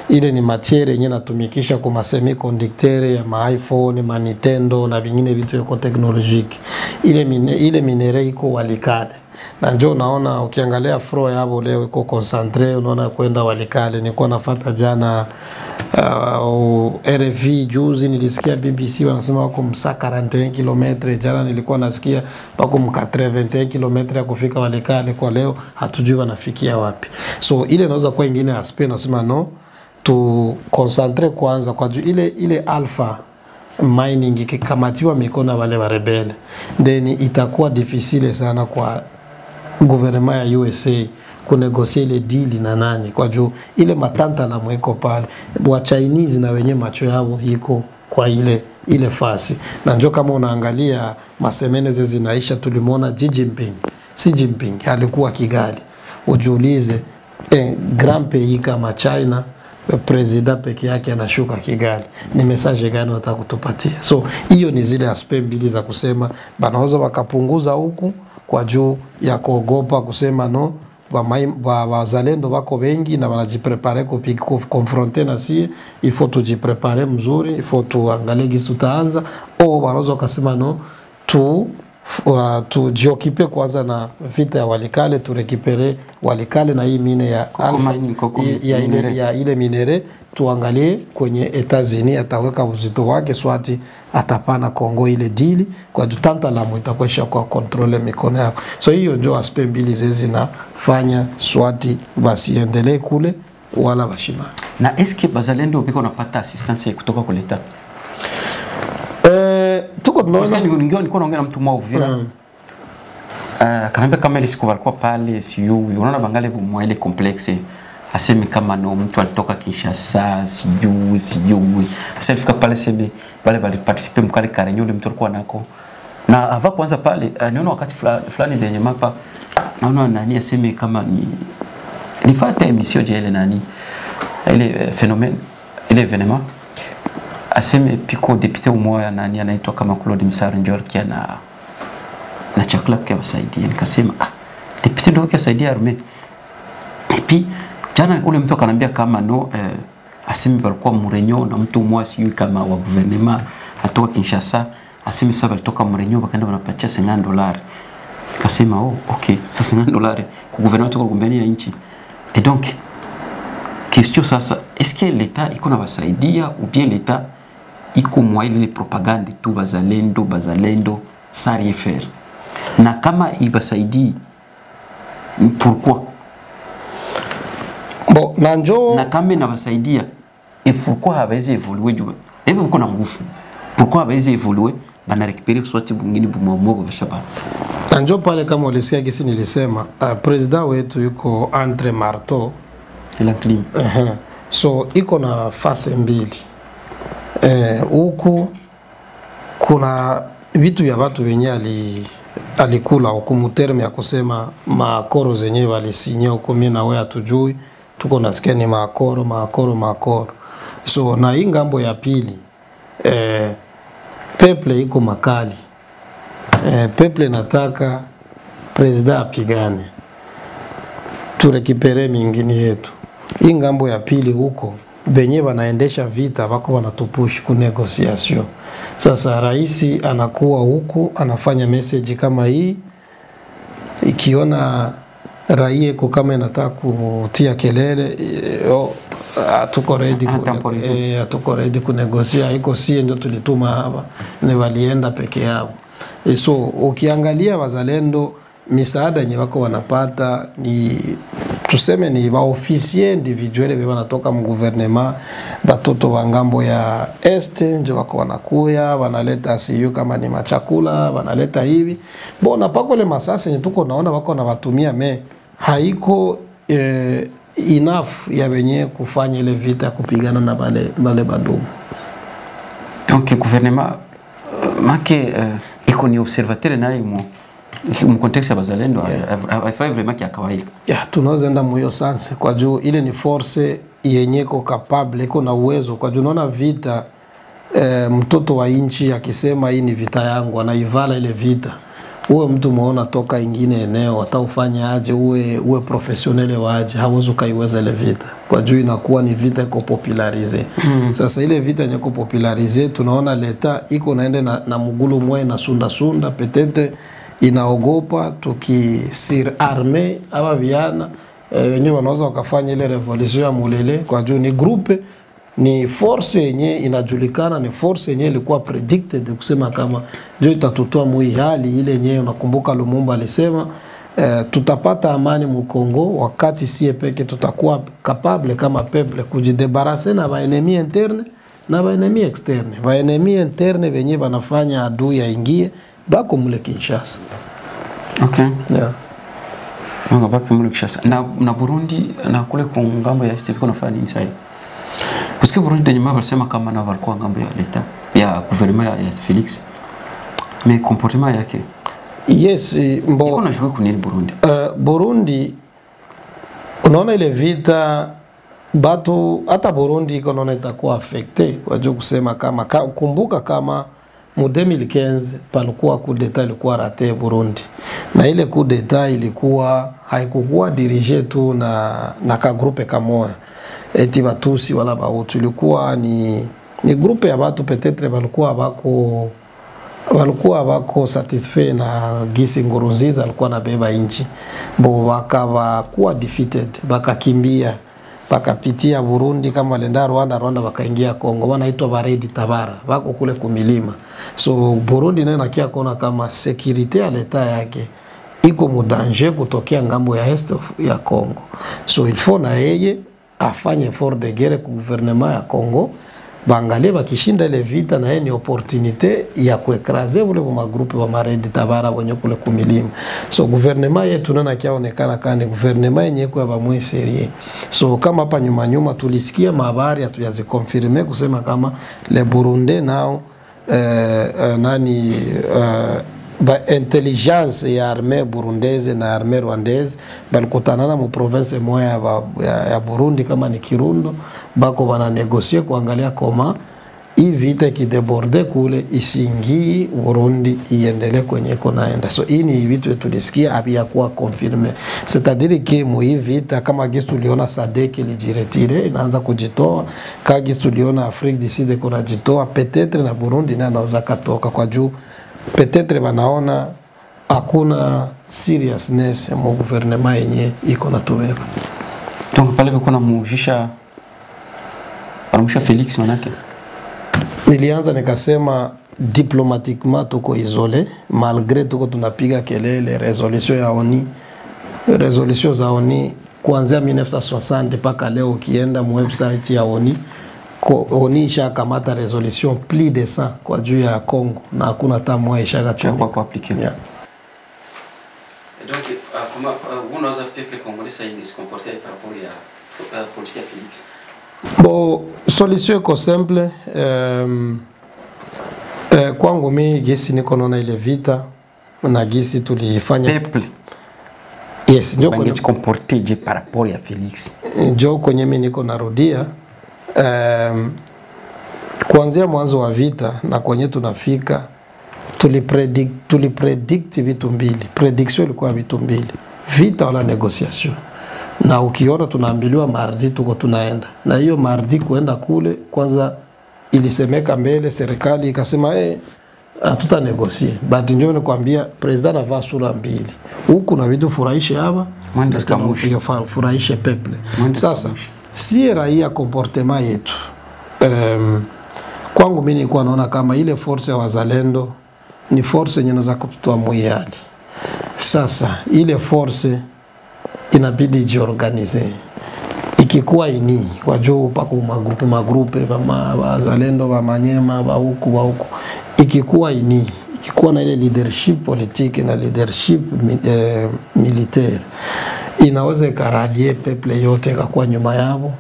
ile ni matiere yenye natumikisha kwa semiconductor ya ma iPhone, ma Nintendo na vingine vitu vya teknolojiki. Ile minere iko Walikale, na njoo naona ukiangalia fro yao leo iko concentré, unaona kwenda Walikale. Nilikuwa nafuata jana RFI juzi, nilisikia BBC wanasema wako msa 41 km, jana nilikuwa nasikia wako 81 km ya kufika Walikale. Kwa leo hatujui wanafikia wapi. So ile inaweza kuwa ingine aspect, nasema no, tu concentre kwanza kwa juu ile alpha mining ikikamatiwa mikono wale wa rebele, then itakuwa difficile sana kwa gouvernement ya USA kunegosie ile deal na nani, kwa juu ile matanta na mweko pale wa Chinese na wenye macho yao iko kwa ile fasi. Na njoo kama unaangalia masemene zinaisha, tulimuona Xi Jinping alikuwa Kigali, ujiulize grand pays kama China president peke yake anashuka Kigali, ni message gani watakutupatia? So hiyo ni zile aspect mbili za kusema banaweza wakapunguza huku kwa juu ya kuogopa kusema no, wazalendo wako wengi na wanajiprepare confronter na sie, il faut tujiprepare mzuri, il faut tuangalie gisi tutaanza, au wanaweza kusema no, tujiokipe kwanza na vita ya Walikale, turekipere Walikale na hii mine ya alfa ya ile minere, tuangalie kwenye Etats-Unis ataweka uzito wake, swati atapana Kongo ile dili kwa tantalum itakwesha kwa controle mikono yako. So hiyo ndio aspect mbili zezi na fanya swati basiendelee kule wala bashima. Na eske bazalendo biko napata assistance kutoka kwa leta? Tuko tunaona nilikuwa naongea na mtu mwa Uvira. Kanaambia kama ile siku walikuwa pale siyo, unaona bangale mwa ile complexe, aseme kama no mtu alitoka Kinshasa sijui. Sasa alifika pale sema wale participer mkale karenyo ile mtu alikuwa nako. Na ava kwanza pale niona wakati fulani denye mapa naona nani aseme kama ni fata emission je ile nani ile phénomène ile événement, aseme piko député umoja nani anaitwa kama Claude Misari Njor kia na chakula kwa wasaidia. Nikasema député ndio kisaidia armée. Et puis jana ule mtu akanambia kama no aseme walikuwa Murenyo na mtu mmoja siyo kama wa gouvernement atoka Kinshasa, aseme sasa walitoka Murenyo wakaenda wanapatia $50. Nikasema okay, sasa $50 kwa gouvernement kwa kugombania nchi. Et donc question sasa, est-ce que l'état iko na wasaidia ou bien l'état iko mwa ile propagande tu bazalendo sans rien faire? Na kama ibasaidi pourquoi? Bon, nanjo na kama na basaidia et pourquoi hawezi évoluer juu? Hebu uko na nguvu. Pourquoi hawezi évoluer? Bana récupérer swati bungini bumomogo bashaba. Nanjo pale kama ulisikia kisi nilisema, president wetu yuko entre marteau la clim. So iko na fase mbili. Huku kuna vitu ya watu wenye alikula hukumu term ya kusema maakoro zenye walisinya huko, mimi na wewe hatujui, tuko nasikia ni maakoro. So na hii ngambo ya pili peple iko makali. Peple nataka president apigane, turekipere mingine yetu. Hii ngambo ya pili huko benye wanaendesha vita wako wanatupush ku negotiation. Sasa raisi anakuwa huku anafanya message kama hii, ikiona raia iko kama inataka kutia kelele, hatuko ready ku negotiate, iko sie ndio tulituma hapa, ni walienda peke yao. So ukiangalia wazalendo misaada yenye wako wanapata ni tuseme ni ba officier individuel beba natoka mu gouvernement, batoto wa ngambo ya Est nje wako wanakuya wanaleta siyo kama ni machakula wanaleta hivi. Bona pako le masasi yenye tuko naona wako na watumia haiko enough ya wenye kufanya ile vita kupigana na bale bandugu. Donc gouvernement make iko ni observateur na imo mkonteksti ya bazalendo haifai vraiment kia kawaida. Tunaweza enda moyo sanse kwa juu ile ni force yenye ko capable iko na uwezo kwa juu unaona vita mtoto wa inchi akisema hii ni vita yangu anaivala ile vita. Uwe mtu muona toka ingine eneo hata ufanye aje uwe professionnel waje hauwezi kaiweza ile vita kwa juu inakuwa ni vita iko popularize. Sasa ile vita yenye ko popularize tunaona leta iko naende na mgulu mwe na sunda petete inaogopa tukisir arme aba viana wenyewe wanaweza wakafanya ile revolution ya Mulele kwa juu ni groupe ni force yenye inajulikana ni force yenye ilikuwa predicted kusema kama jo itatutoa mui hali ile yenye unakumbuka Lumumba alisema tutapata amani mu Kongo wakati sie peke tutakuwa capable kama peuple kujidebarase na ba enemy interne na ba enemy externe. Ba enemy interne wenye banafanya adui yaingie bako mule Kinshasa. Okay. Yeah. Ngo bako mule Kinshasa. Na Burundi na kule kwa ngambo ya East iko nafanya nini sasa? Parce que Burundi nyuma walisema kama na walikuwa ngambo ya leta ya gouvernement ya Felix. Mais comportement yake. Yes, mbo. Iko na shule kunini Burundi? Burundi unaona ile vita batu hata Burundi iko naona itakuwa affecté kwa juu kusema kama kumbuka kama mu 2015 palikuwa coup d'etat ilikuwa rate Burundi. Na ile coup d'etat ilikuwa haikukuwa dirige tu na ka groupe kamoya. Eti Batusi wala Bahutu ilikuwa ni groupe ya watu peut-être walikuwa bako satisfait na gisi Nkurunziza alikuwa anabeba inchi. Bo wakawa defeated, bakakimbia, bakapitia Burundi kama lenda Rwanda wakaingia Kongo. Wanaitwa Baredi Tabara, wako kule kumilima. So Burundi nayo nakia kuona kama security ya leta yake iko mu danger kutokea ngambo ya est ya Kongo. So il faut na yeye afanye effort de guerre ku gouvernement ya Kongo bangalie bakishinda ile vita na yeye ni opportunité ya kuekraze ule wa magrupe wa Maredi Tabara wenye kule kumilima. So gouvernement yetu nana kiaonekana kani gouvernement yenye kwa bamwe serie. So kama hapa nyuma tulisikia habari hatuyazikonfirme kusema kama le Burundi nao ba intelligence ya armée burundaise na armée rwandaise balikutana mu province moya ya Burundi kama ni Kirundo bako bana negocier kuangalia koma hii vita kideborde kule isingi Burundi iendelee kwenye konaenda. So hii ni vitu tulisikia abia kuwa confirme. C'est-à-dire que mu hii vita kama gisi tuliona SADC ilijiretire inaanza kujitoa, kama gisi tuliona Afrique du Sud kuna jitoa, peut-être na Burundi na anaweza katoka kwa juu peut-être banaona hakuna seriousness mu gouvernement yenye iko na tubeba. Donc pale kuna mujisha Felix manake. Nilianza nikasema diplomatiquement tuko isolé malgré tuko tunapiga kelele resolution ya ONU. Resolution za ONU kuanzia 1960 mpaka leo ukienda mu website ya ONU ONU ishakamata resolution plus de 100 kwa juu ya Congo na hakuna hata moja ishakatumika kwa appliquer. Yeah. Donc comment unaweza peuple congolais ça se comporter par rapport à politique ya Felix? Bon, solution iko simple kwangu mimi gisi niko naona ile vita na gisi tulifanya peuple. Yes, ndio kwenye comporter je par rapport ya Felix. Ndio kwenye mimi niko narudia kuanzia mwanzo wa vita na kwenye tunafika tulipredict vitu mbili. Prediction ilikuwa vitu mbili, vita wala negotiation. Na ukiona tunaambiliwa mardi tuko tunaenda. Na hiyo mardi kuenda kule kwanza ilisemeka mbele serikali ikasema hatuta negotiate. But njoo nikwambia president anavaa sura mbili. Huku na vitu furahishe hapa, mwende kamushi furahishe peuple. Sasa si raia comportement yetu. Kwangu mimi nilikuwa naona kama ile force ya wazalendo ni force yenye inaweza kututoa muyali. Sasa ile force inabidi jiorganize. Ikikuwa ini kwa juu pako magrupe wazalendo wa Manyema wa huku ikikuwa ini ikikuwa na ile leadership politique na leadership militaire inaweza karalie peuple yote kwa nyuma yao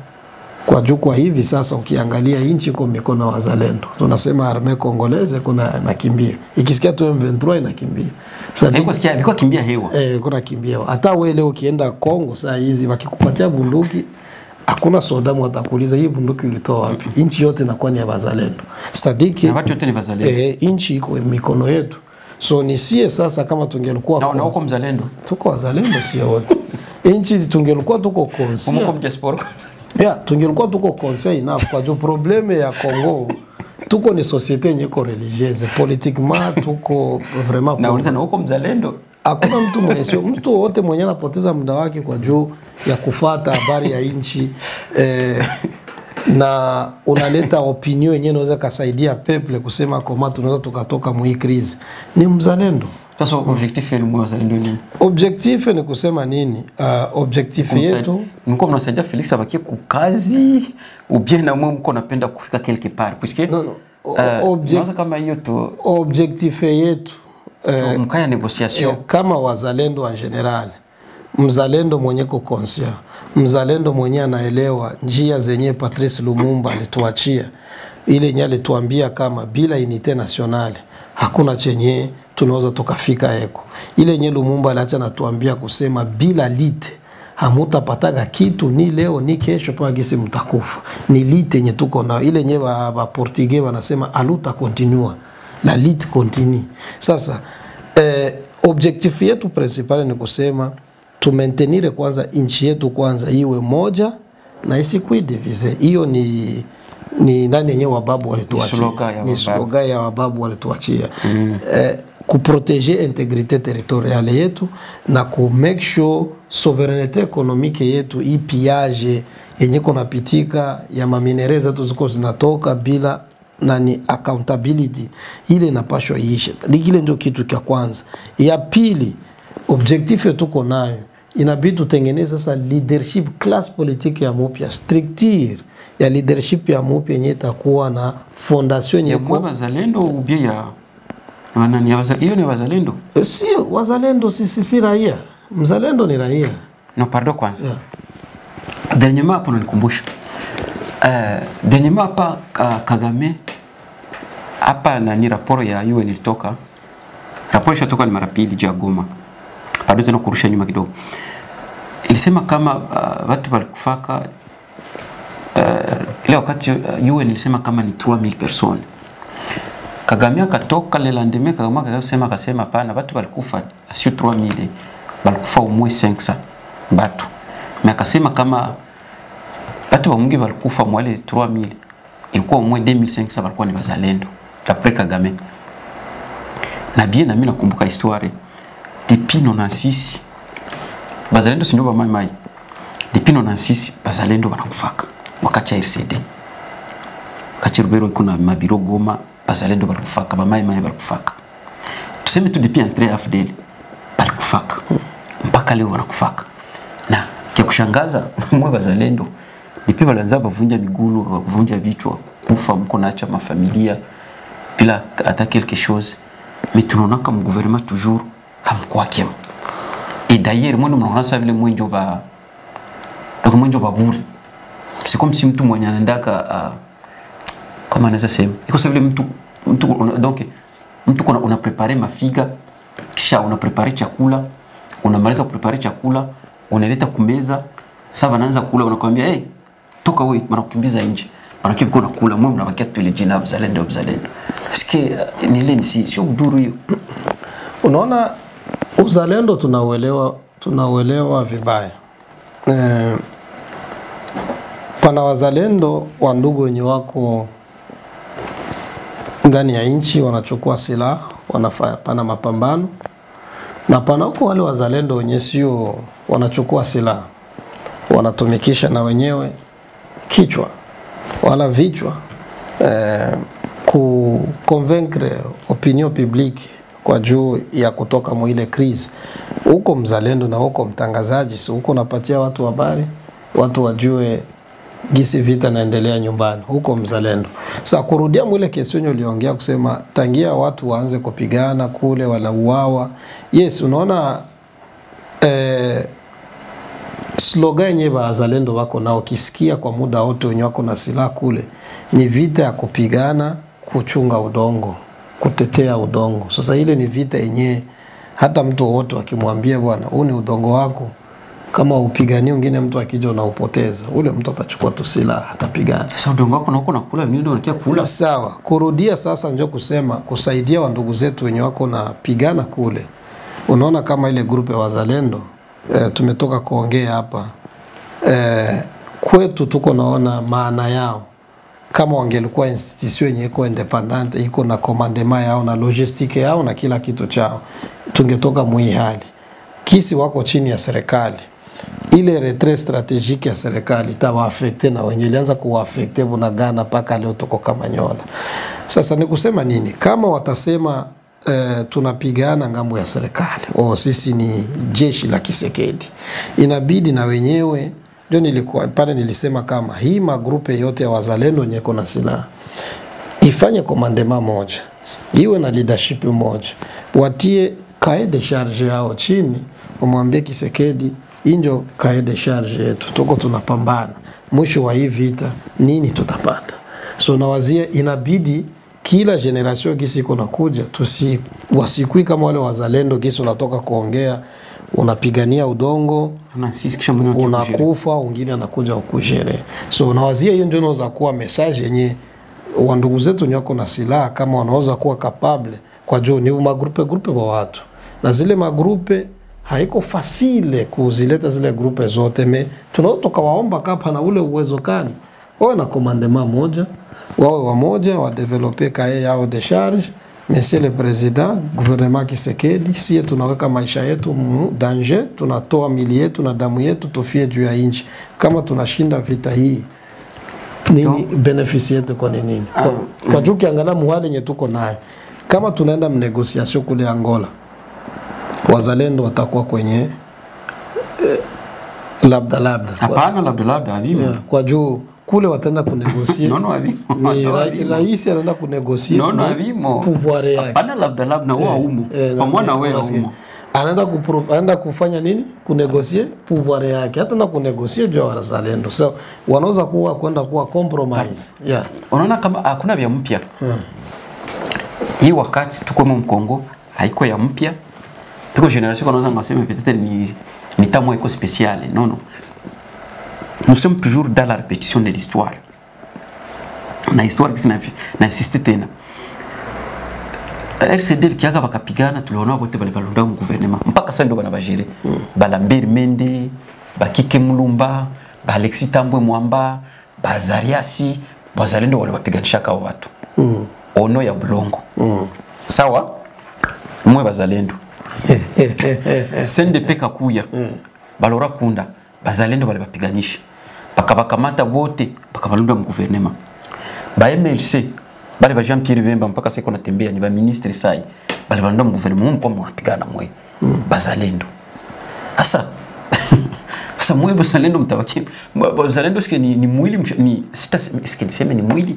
Kwa juu kwa hivi sasa ukiangalia nchi kwa mikono ya wazalendo. Tunasema armée congolaise kuna nakimbia. Ikisikia tu M23 inakimbia. Sasa ilikuwa kimbia hewa. Kuna kimbia. Hata wewe leo ukienda Kongo saa hizi wakikupatia bunduki hakuna sodamu watakuuliza hii bunduki ulitoa wapi. Nchi yote inakuwa ni ya wazalendo. Stadiki na watu wote ni wazalendo. Nchi iko mikono yetu. So nisie sasa kama tungelikuwa na uko mzalendo. Tuko wazalendo sio wote. Nchi tungelikuwa tuko konsia. Mko mdiaspora. Tungelikuwa tuko conseil enough kwa jo probleme ya Congo. Tuko ni societe yenye ko religieuse, politiquement tuko vraiment. Na uliza na uko mzalendo. Hakuna mtu mwenye sio mtu wote mwenye anapoteza muda wake kwa juu ya kufuata habari ya nchi na unaleta opinion yenyewe inaweza kusaidia people kusema kama tunaweza tukatoka mu hii crise. Ni mzalendo. Sasa objectif ni mzalendo nini? Objectif ni kusema nini? Objectif yetu mko mnasaidia Felix abakie kukazi ou bien na mwe mko napenda kufika quelque part puisque non kama hiyo tu objectif yetu mkaya negotiation kama wazalendo en general. Mzalendo mwenye conscient, mzalendo mwenye anaelewa njia zenye Patrice Lumumba alituachia, ile yenye alituambia kama bila unité nationale hakuna chenye tunaweza tukafika eko. Ile yenye Lumumba aliacha natuambia kusema bila lite hamutapataga kitu ni leo ni kesho pa gisi mtakufa. Ni lite yenye tuko nao. Ile yenye ba Portugais wanasema a luta continua. La lite continue. Sasa objectif yetu principal ni kusema tu maintenir kwanza nchi yetu kwanza iwe moja na isikui divise. Hiyo ni nani yenyewe wababu walituachia. Ni slogan ya wababu walituachia. Kuproteger integrite territoriale yetu na ku make sure souveraineté économique yetu ipiage yenye kunapitika ya maminere zetu ziko zinatoka bila nani accountability ile inapashwa iishe. Kile ndio kitu cha kwanza. Ya pili, objectif yetu nayo inabidi tutengeneze sasa leadership class politique ya mpya, structure ya leadership ya mpya yenye itakuwa na fondation ya kwa wazalendo ubia ya wanani hiyo ni wazalendo. Sio wazalendo, si raia. Mzalendo ni raia. No, pardon kwanza. Dernièrement hapo nikumbusha. Dernièrement hapa Kagame hapa na ni raporo ya UN ilitoka. Raporo ilitoka ni mara pili ya Goma. Bado tena kurusha nyuma kidogo. Ilisema kama watu walikufaka leo wakati UN ilisema kama ni 3000 personnes. Kagame akatoka le lendemain Kagame akasema hapana watu walikufa sio 3000 walikufa umwe 500 batu. Na akasema kama watu wa mungi walikufa mwale 3000 ilikuwa umwe 2500 walikuwa ni wazalendo après Kagame. Na bien na mimi nakumbuka histoire depuis 96 wazalendo sio ba mai depuis 96 wazalendo wanakufaka wakati ya RCD. Wakati Rubero kuna mabiro Goma wazalendo walikufaka ba mai walikufaka. Tuseme tu depuis entrée AFDL walikufaka mpaka leo wanakufaka. Na kia kushangaza mwe wazalendo depuis walianza bavunja migulu, bavunja vichwa, kufa mko naacha mafamilia bila hata quelque chose. Mais tunaona kama gouvernement toujours hamkuwa kema. Et d'ailleurs moi mnaona sasa vile mwenjo ba buri. C'est comme si mtu mwenye anaendaka kama anaweza sema. Iko sasa vile mtu donc mtu una préparer mafiga kisha una préparer chakula, unamaliza kuprepare chakula, unaleta kumeza, sasa wanaanza kula unakwambia hey toka wewe wanakukimbiza nje. Wanakipi kuna kula mwe mnabakia tu ile jina mzalendo. Eske ni leni sio uduru hiyo. Unaona uzalendo tunauelewa vibaya. Pana wazalendo wa ndugu wenye wako ndani ya nchi wanachukua silaha, wanafanya pana mapambano. Na pana huko wale wazalendo wenye sio wanachukua silaha, wanatumikisha na wenyewe kichwa wala vichwa convaincre opinion publique kwa juu ya kutoka mwile crise. Huko mzalendo na huko mtangazaji, si huko unapatia watu habari, watu wajue gisi vita naendelea nyumbani. Huko mzalendo. Sasa kurudia mwile kesonyo uliongea kusema tangia watu waanze kupigana kule wala uawa. Yes, unaona slogan yenye wazalendo wako nao kisikia kwa muda wote wenye wako na silaha kule ni vita ya kupigana kuchunga udongo, kutetea udongo. Sasa ile ni vita yenye hata mtu wote akimwambia bwana huu ni udongo wako, kama upiganie wengine mtu akija na upoteza, ule mtu atachukua tu silaha atapigana. Sasa udongo wako na uko nakula, mimi ndio nakia kula. Sawa, kurudia sasa ndio kusema kusaidia wa ndugu zetu wenye wako na pigana kule. Unaona kama ile grupe ya wazalendo tumetoka kuongea hapa, kwetu tuko naona maana yao kama wangelikuwa institution yenye iko independent, iko na commandement yao na logistique yao na kila kitu chao, tungetoka mwi hali. Kisi wako chini ya serikali, ile retrait stratégique ya serikali itawaafekte na wenye ilianza kuwaafekte Bunagana paka leo tuko Kamanyola. Sasa ni kusema nini? Kama watasema tunapigana ngambo ya serikali, sisi ni jeshi la Kisekedi, inabidi na wenyewe ndio nilikuwa pale nilisema kama hii magrupe yote ya wazalendo wenye kuna silaha ifanye commandement moja, iwe na leadership moja, watie cahier de charge yao chini, umwambie Kisekedi injo cahier de charge yetu, tuko tunapambana, mwisho wa hii vita nini tutapata. So nawazia inabidi kila generation kisi iko nakuja wasikui kama wale wazalendo kisi unatoka kuongea unapigania udongo unakufa, wengine anakuja ukujere. So nawazia hiyo ndio inaweza kuwa message yenye wa ndugu zetu nyoko na silaha kama wanaweza kuwa capable kwa juu ni magrupe wa watu, na zile magrupe haiko fasile kuzileta zile grupe zote, tunatoka waomba kapa na ule uwezo kani wawe na commandement moja, wawe wamoja wa developer cahier yao de charge. Monsieur le Président, gouvernement Kisekedi, si tunaweka maisha yetu danger, tunatoa mili yetu na damu yetu tufie juu ya inchi. Kama tunashinda vita hii, nini benefisi yetu kwa nini? Kwa juu kiangalia muhali nye tuko nayo. Kama tunaenda mnegosiasyon kule Angola, wazalendo watakuwa kwenye labda. Hapana labda alimo. Kwa juu kule wataenda kunegosie. Ni raisi anaenda kunegosie. Alimo. Pouvoir yake. Hapana labda na wao umo. Pamoja wewe umo. Anaenda kufanya nini? Kunegosie pouvoir yake. Hata na kunegosie juu ya wazalendo. So wanaweza kwenda kuwa compromise. Yeah. Unaona kama hakuna vya mpya. Hii wakati tuko Mkongo haiko ya mpya. Tuko generation wanaweza ngasema peut-être ni tamo iko spécial. Non. Nous sommes toujours dans la répétition de l'histoire. Na histoire kisi na insiste tena. RCD kiaga bakapigana tuliona wote bale balonda mu gouvernement. Mpaka sasa ndio bana bajere. Balambert Mende, Bakike Mulumba, Alexis Tambwe Mwamba, Bazariasi, bazalendo wale wapiganisha kwa watu. Ono ya Bulongo. Sawa? Mwe bazalendo. Sende peka kuya. Balora kunda. Bazalendo wale bapiganisha. Bakabakamata wote bakabalunda mu gouvernement. Ba MLC bale ba Jean-Pierre Bemba mpaka sasa kuna tembea ni ba ministre sai. Bale balunda mu gouvernement mpo mwapigana mwe. Bazalendo. Asa mwe bazalendo mtabaki. Bazalendo sike ni mwili ni sita sike niseme ni mwili.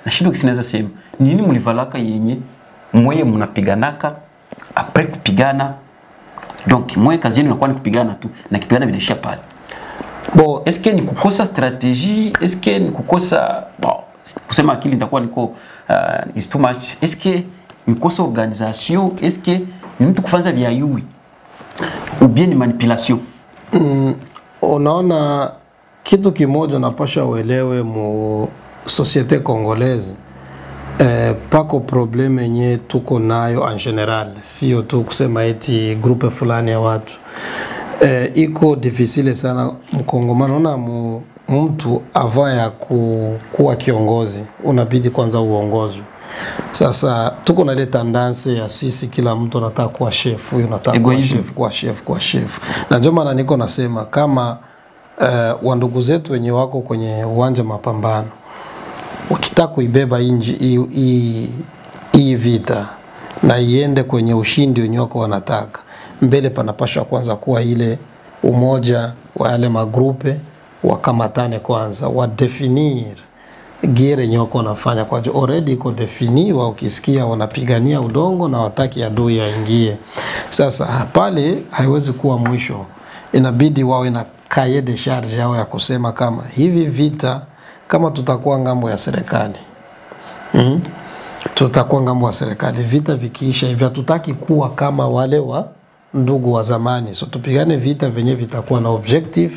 Na shindo kisinaweza sema. Nini mlivalaka yenye mwe mnapiganaka après kupigana. Donc mwe kazi yenu inakuwa ni kupigana tu na kipigana vinaishia pale. Bon, est-ce que ni kukosa stratégie, est-ce que ni kukosa kusema akili nitakuwa niko is too much, est-ce que ni kukosa organisation, est-ce que ni mtu kufanza vya yui ou bien ni manipulation? Unaona kitu kimoja napasha uelewe mu société congolaise, pako probleme yenye tuko nayo en general, sio tu kusema eti grupe fulani ya watu. Iko difficile sana mkongomano na mtu ava ya kuwa kiongozi unabidi kwanza uongozi. Sasa tuko na ile tendance ya sisi kila mtu anataka kuwa chef, huyu anataka kuwa chef. Na ndio maana niko nasema kama wandugu zetu wenye wako kwenye uwanja mapambano ukitaka kuibeba hii vita na iende kwenye ushindi wenye wako wanataka, mbele panapasha kwanza kuwa ile umoja wa yale magrupe wakamatane kwanza, wadefinir gere nyoko nafanya kwa jo already iko definiwa. Ukisikia wanapigania udongo na wataki adui aingie. Sasa pale haiwezi kuwa mwisho inabidi wawe na cahier de charge yao ya kusema kama hivi vita kama tutakuwa ngambo ya serikali. Tutakuwa ngambo ya serikali, vita vikiisha hivi hatutaki kuwa kama wale wa ndugu wa zamani. So tupigane vita venye vitakuwa na objective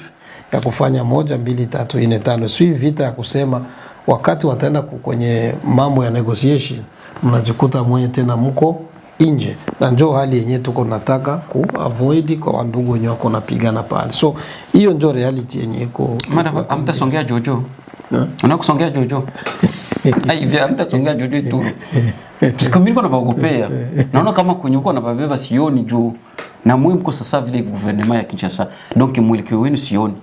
ya kufanya 1 2 3 4 5. Si vita ya kusema wakati wataenda kwenye mambo ya negotiation mnajikuta mwenye tena mko nje, na njoo hali yenyewe tuko nataka avoid kwa wandugu wenyewe wako napigana pale. So hiyo njoo reality yenyewe iko. Madam amtasongea Jojo. Unakusongea Jojo. Hivi amtasongea Jojo tu. Siko mimi na bagopea. Naona kama kunyuko na babeba sioni juu na muhimu kwa sasa vile gouvernement ya Kinshasa. Donc mwelekeo wenu sioni.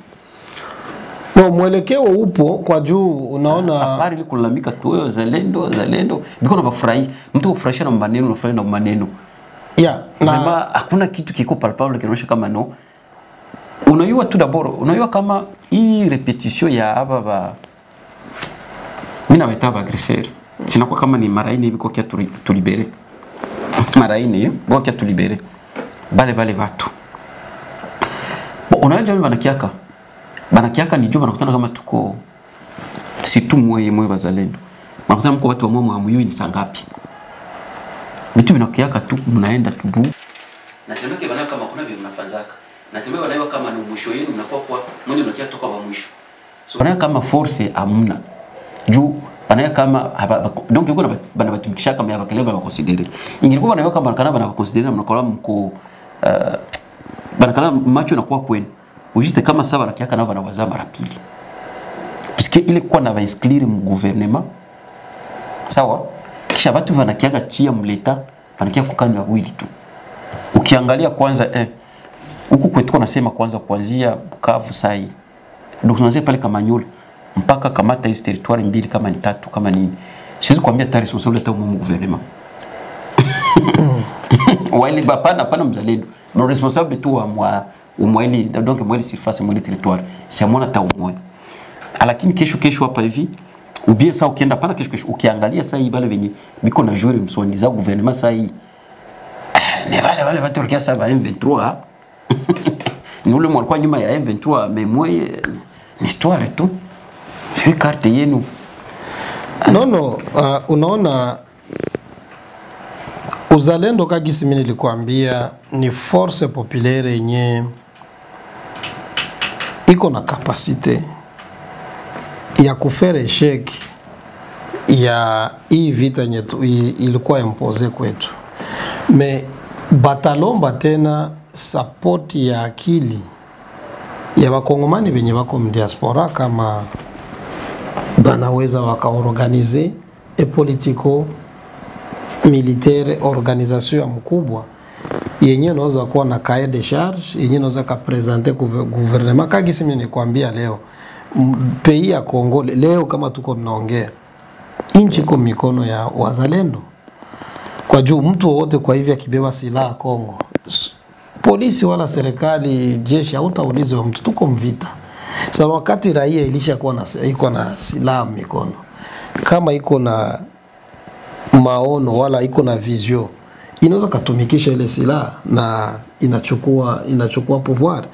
No, mwelekeo upo kwa juu unaona habari ile kulalamika tu zalendo biko na bafurahi mtu kufurahisha na maneno na furahi na maneno na hakuna kitu kiko palpable kinaonyesha kama no. Unajua tu d'abord unajua kama hii repetition ya hapa mimi na wetaba agresseur sinakuwa kama ni maraine biko kia tulibere maraine biko kia tulibere bale watu unajua mimi banakiaka ni juba nakutana kama tuko si tu mwe bazalendo. Nakutana mko watu wa mwa muyui ni sangapi. Vitu vinakiaka tu mnaenda tubu. Na tena kibana kama kuna vile mnafanzaka. Na tena wanaelewa kama ni mwisho yenu mnakuwa kwa mwenye unakia toka wa mwisho. So bana kama force amuna. Juu bana kama donc yuko bana batumikisha kama ya bakeleba ba considérer. Ingilikuwa bana kama bana considérer mnakola mko bana kala macho nakuwa kwenu. Ujiste kama saba nakiaka nao wanawaza mara pili. Puisque ile kwa na inscrire mu gouvernement. Sawa? Kisha watu wanakiaga chia mleta, wanakia kukana wawili tu. Ukiangalia kwanza huku kwetu tunasema kwanza kuanzia Bukavu sai. Donc tunaanzia pale kama Manyula mpaka kamata hizo territoire mbili kama ni tatu kama nini. Siwezi kuambia tayari responsable ta mu gouvernement. Wale bapana mzalendo. No responsable tu wa umweli donc mweli surface mweli territoire c'est moi ta umwe. Lakini kesho hapa hivi ubie saa ukienda pana kesho ukiangalia saa hii bale venye biko na jouer msoni za gouvernement saa hii ni wale watu wakia saba M23 ni ule mwalikuwa nyuma ya M23 mais moi ni histoire tu c'est carte yenu. No unaona uzalendo kagisi mimi nilikwambia ni force populaire yenye iko na kapasite ya kufere échec ya hii vita yetu ilikuwa impose kwetu. Me batalomba tena support ya akili ya wakongomani wenye wako mdiaspora kama banaweza wakaorganize politico militaire organisation mkubwa yenye naweza kuwa na cahier de charge yenye naweza ka presenter gouvernement kagisi mimi nikwambia leo pays ya Kongo leo kama tuko tunaongea inchi kwa mikono ya wazalendo kwa juu mtu wote kwa hivi akibeba silaha Kongo polisi wala serikali jeshi hautaulizwa mtu tuko mvita. Sasa wakati raia ilishakuwa iko na silaha mikono kama iko na maono wala iko na vision inaweza kutumikisha ile silaha na inachukua pouvoir.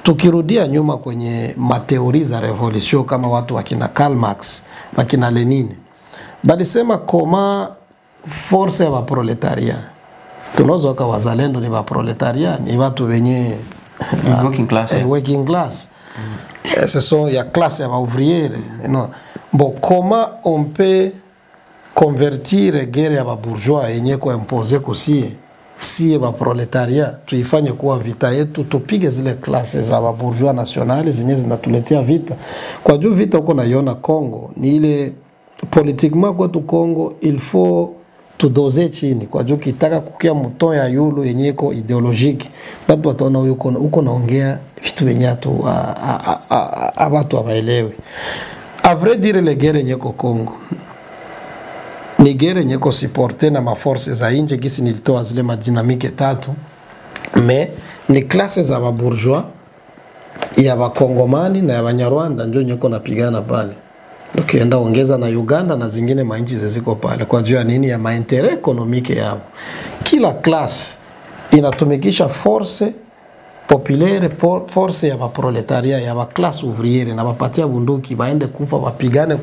Tukirudia nyuma kwenye mateori za revolution kama watu wakina Karl Marx wakina Lenin balisema koma force ya proletaria tunaweza kwa wazalendo ni proletaria ni watu wenye working class ce sont ya classe ya ouvrière non bon comment on peut convertir guerre ya bourgeois yenye ko imposer kosie si ba proletaria tuifanye kuwa vita yetu tupige zile classes za bourgeois nationale zenye zinatuletea vita kwa juu vita uko naiona Kongo ni ile politiquement kwa tu Kongo il faut tudoze chini kwa juu kitaka kukia mton ya yulu yenye iko ideologique watu wataona uko naongea vitu venye tu watu hawaelewi. A vrai dire le guerre yenye ko Kongo ni guerre yenye ko supporter na maforce za nje gisi nilitoa zile madinamike tatu mais ni classes za bourgeois ya bakongomani na ya Banyarwanda ndio nyeko napigana pale. Ukienda ongeza na Uganda na zingine mainchi ziko pale kwa juu ya nini ya mainteret ekonomike yao. Kila class inatumikisha force populaire force ya proletariat ya ba classe ouvrière na bapatia bunduki baende kufa bapigane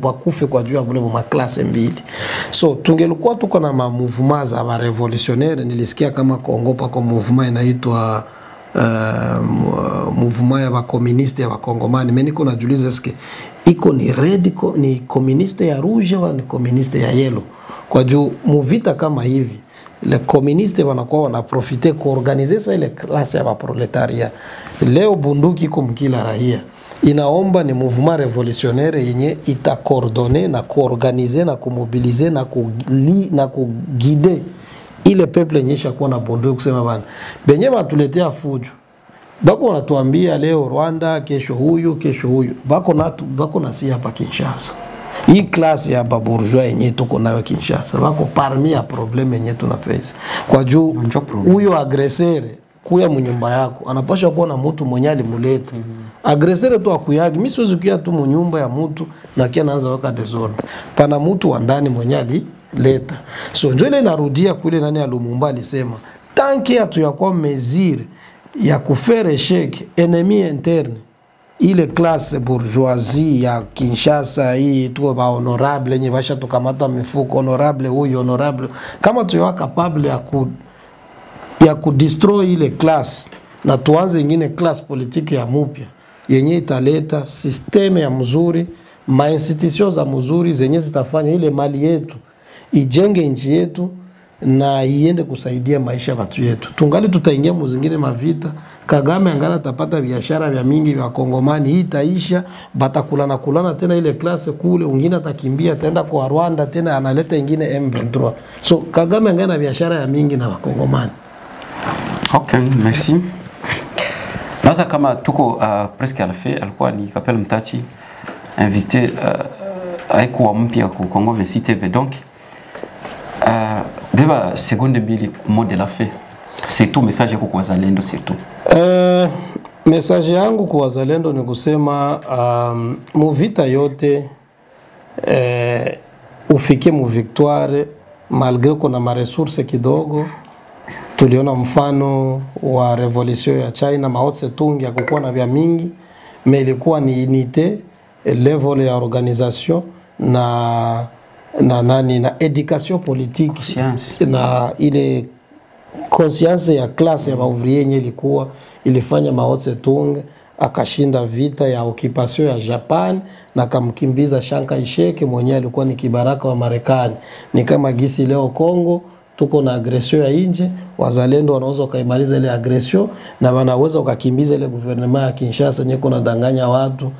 bakufe kwa juu ya vile ma classe mbili. So tungelikuwa tuko na ma mouvement za ba revolutionnaire, nilisikia kama Kongo pa kwa mouvement inaitwa mouvement ya ba communiste ya ba Kongomani. Mimi niko najiuliza eske iko ni red ni communiste ya rouge wala ni communiste ya yellow? Kwa juu muvita kama hivi le communiste wanakuwa wanaprofite kuorganize sa ile klase ya proletariat. Leo bunduki iko mkila raia, inaomba ni mouvement revolutionnaire yenye itakordone na kuorganize na kumobilize na kugide ile peuple yenye shakuwa na bunduki, kusema bana benye batuletea fujo bako wanatuambia leo Rwanda, kesho huyu, bako na si hapa Kinshasa. Hii klasi ya bourgeois yenye tuko nayo Kinshasa wako parmi ya probleme yenye tuna face. Kwa juu huyo agresere kuya mnyumba yako anapaswa kuwa na mtu mwenye alimuleta. Agresere tu akuyagi, mimi siwezi kuya tu mnyumba ya mtu na kia naanza waka desordre. Pana mtu wa ndani mwenye alileta. So ndio ile narudia kule nani ya Lumumba alisema, tanki hatuyakuwa mesure ya kufere échec ennemi interne, ile classe bourgeoisie ya Kinshasa hii tu ba honorable yenye basha tukamata mifuko honorable huyu honorable, kama tuwa capable ya ku destroy ile classe na tuanze nyingine class politique ya mupya yenye italeta systeme ya mzuri, ma institutions za mzuri zenye zitafanya ile mali yetu ijenge nchi yetu na iende kusaidia maisha watu yetu. Tungali tutaingia muzingine mavita, Kagame angala tapata biashara vya mingi vya Kongomani, hii itaisha, batakulana tena ile klase kule, ungine atakimbia tenda kwa Rwanda tena analeta ingine M23. So Kagame angana biashara ya mingi na Wakongomani. Okay, merci. Naza kama tuko presque à la fin, alikuwa ni Kapel Mtati invité haikuwa mpya ku Congo VC TV, donc beba seconde mbili mot de la fin. C'est tout message kwa wazalendo surtout. Message yangu kwa wazalendo ni kusema muvita yote ufike mu victoire malgré kuna ma resources kidogo. Tuliona mfano wa revolution ya China, Mao Tse-tung ya kukuwa na vya mingi, mais ilikuwa ni unité, level ya organisation na education politique, conscience. Na ile conscience ya classe ya ouvrier yenye ilikuwa ilifanya Mao Tse-tung akashinda vita ya occupation ya Japan na kamkimbiza Chiang Kai-shek mwenye alikuwa ni kibaraka wa Marekani. Ni kama gisi leo Kongo tuko na agression ya nje, wazalendo wanaweza kaimaliza ile agression na wanaweza wakakimbiza ile gouvernement ya Kinshasa nyeko na danganya watu.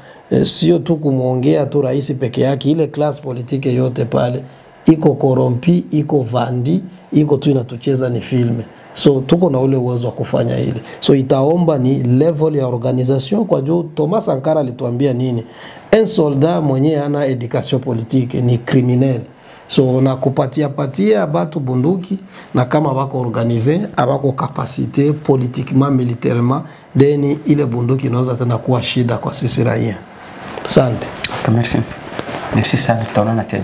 Sio tu kumuongea tu rais peke yake, ile class politique yote pale iko korompi, iko vandi, iko tu inatucheza ni filme. So tuko na ule uwezo wa kufanya ile. So itaomba ni level ya organisation, kwa juu Thomas Sankara alituambia nini? Un soldat mwenye ana education politique ni criminel. So na patia batu bunduki na kama bako organize, abako kapasite politiquement, militairement, deni ile bunduki inaweza tena kuwa shida kwa sisi raia. Asante. Merci. Merci sana, tutaonana tena.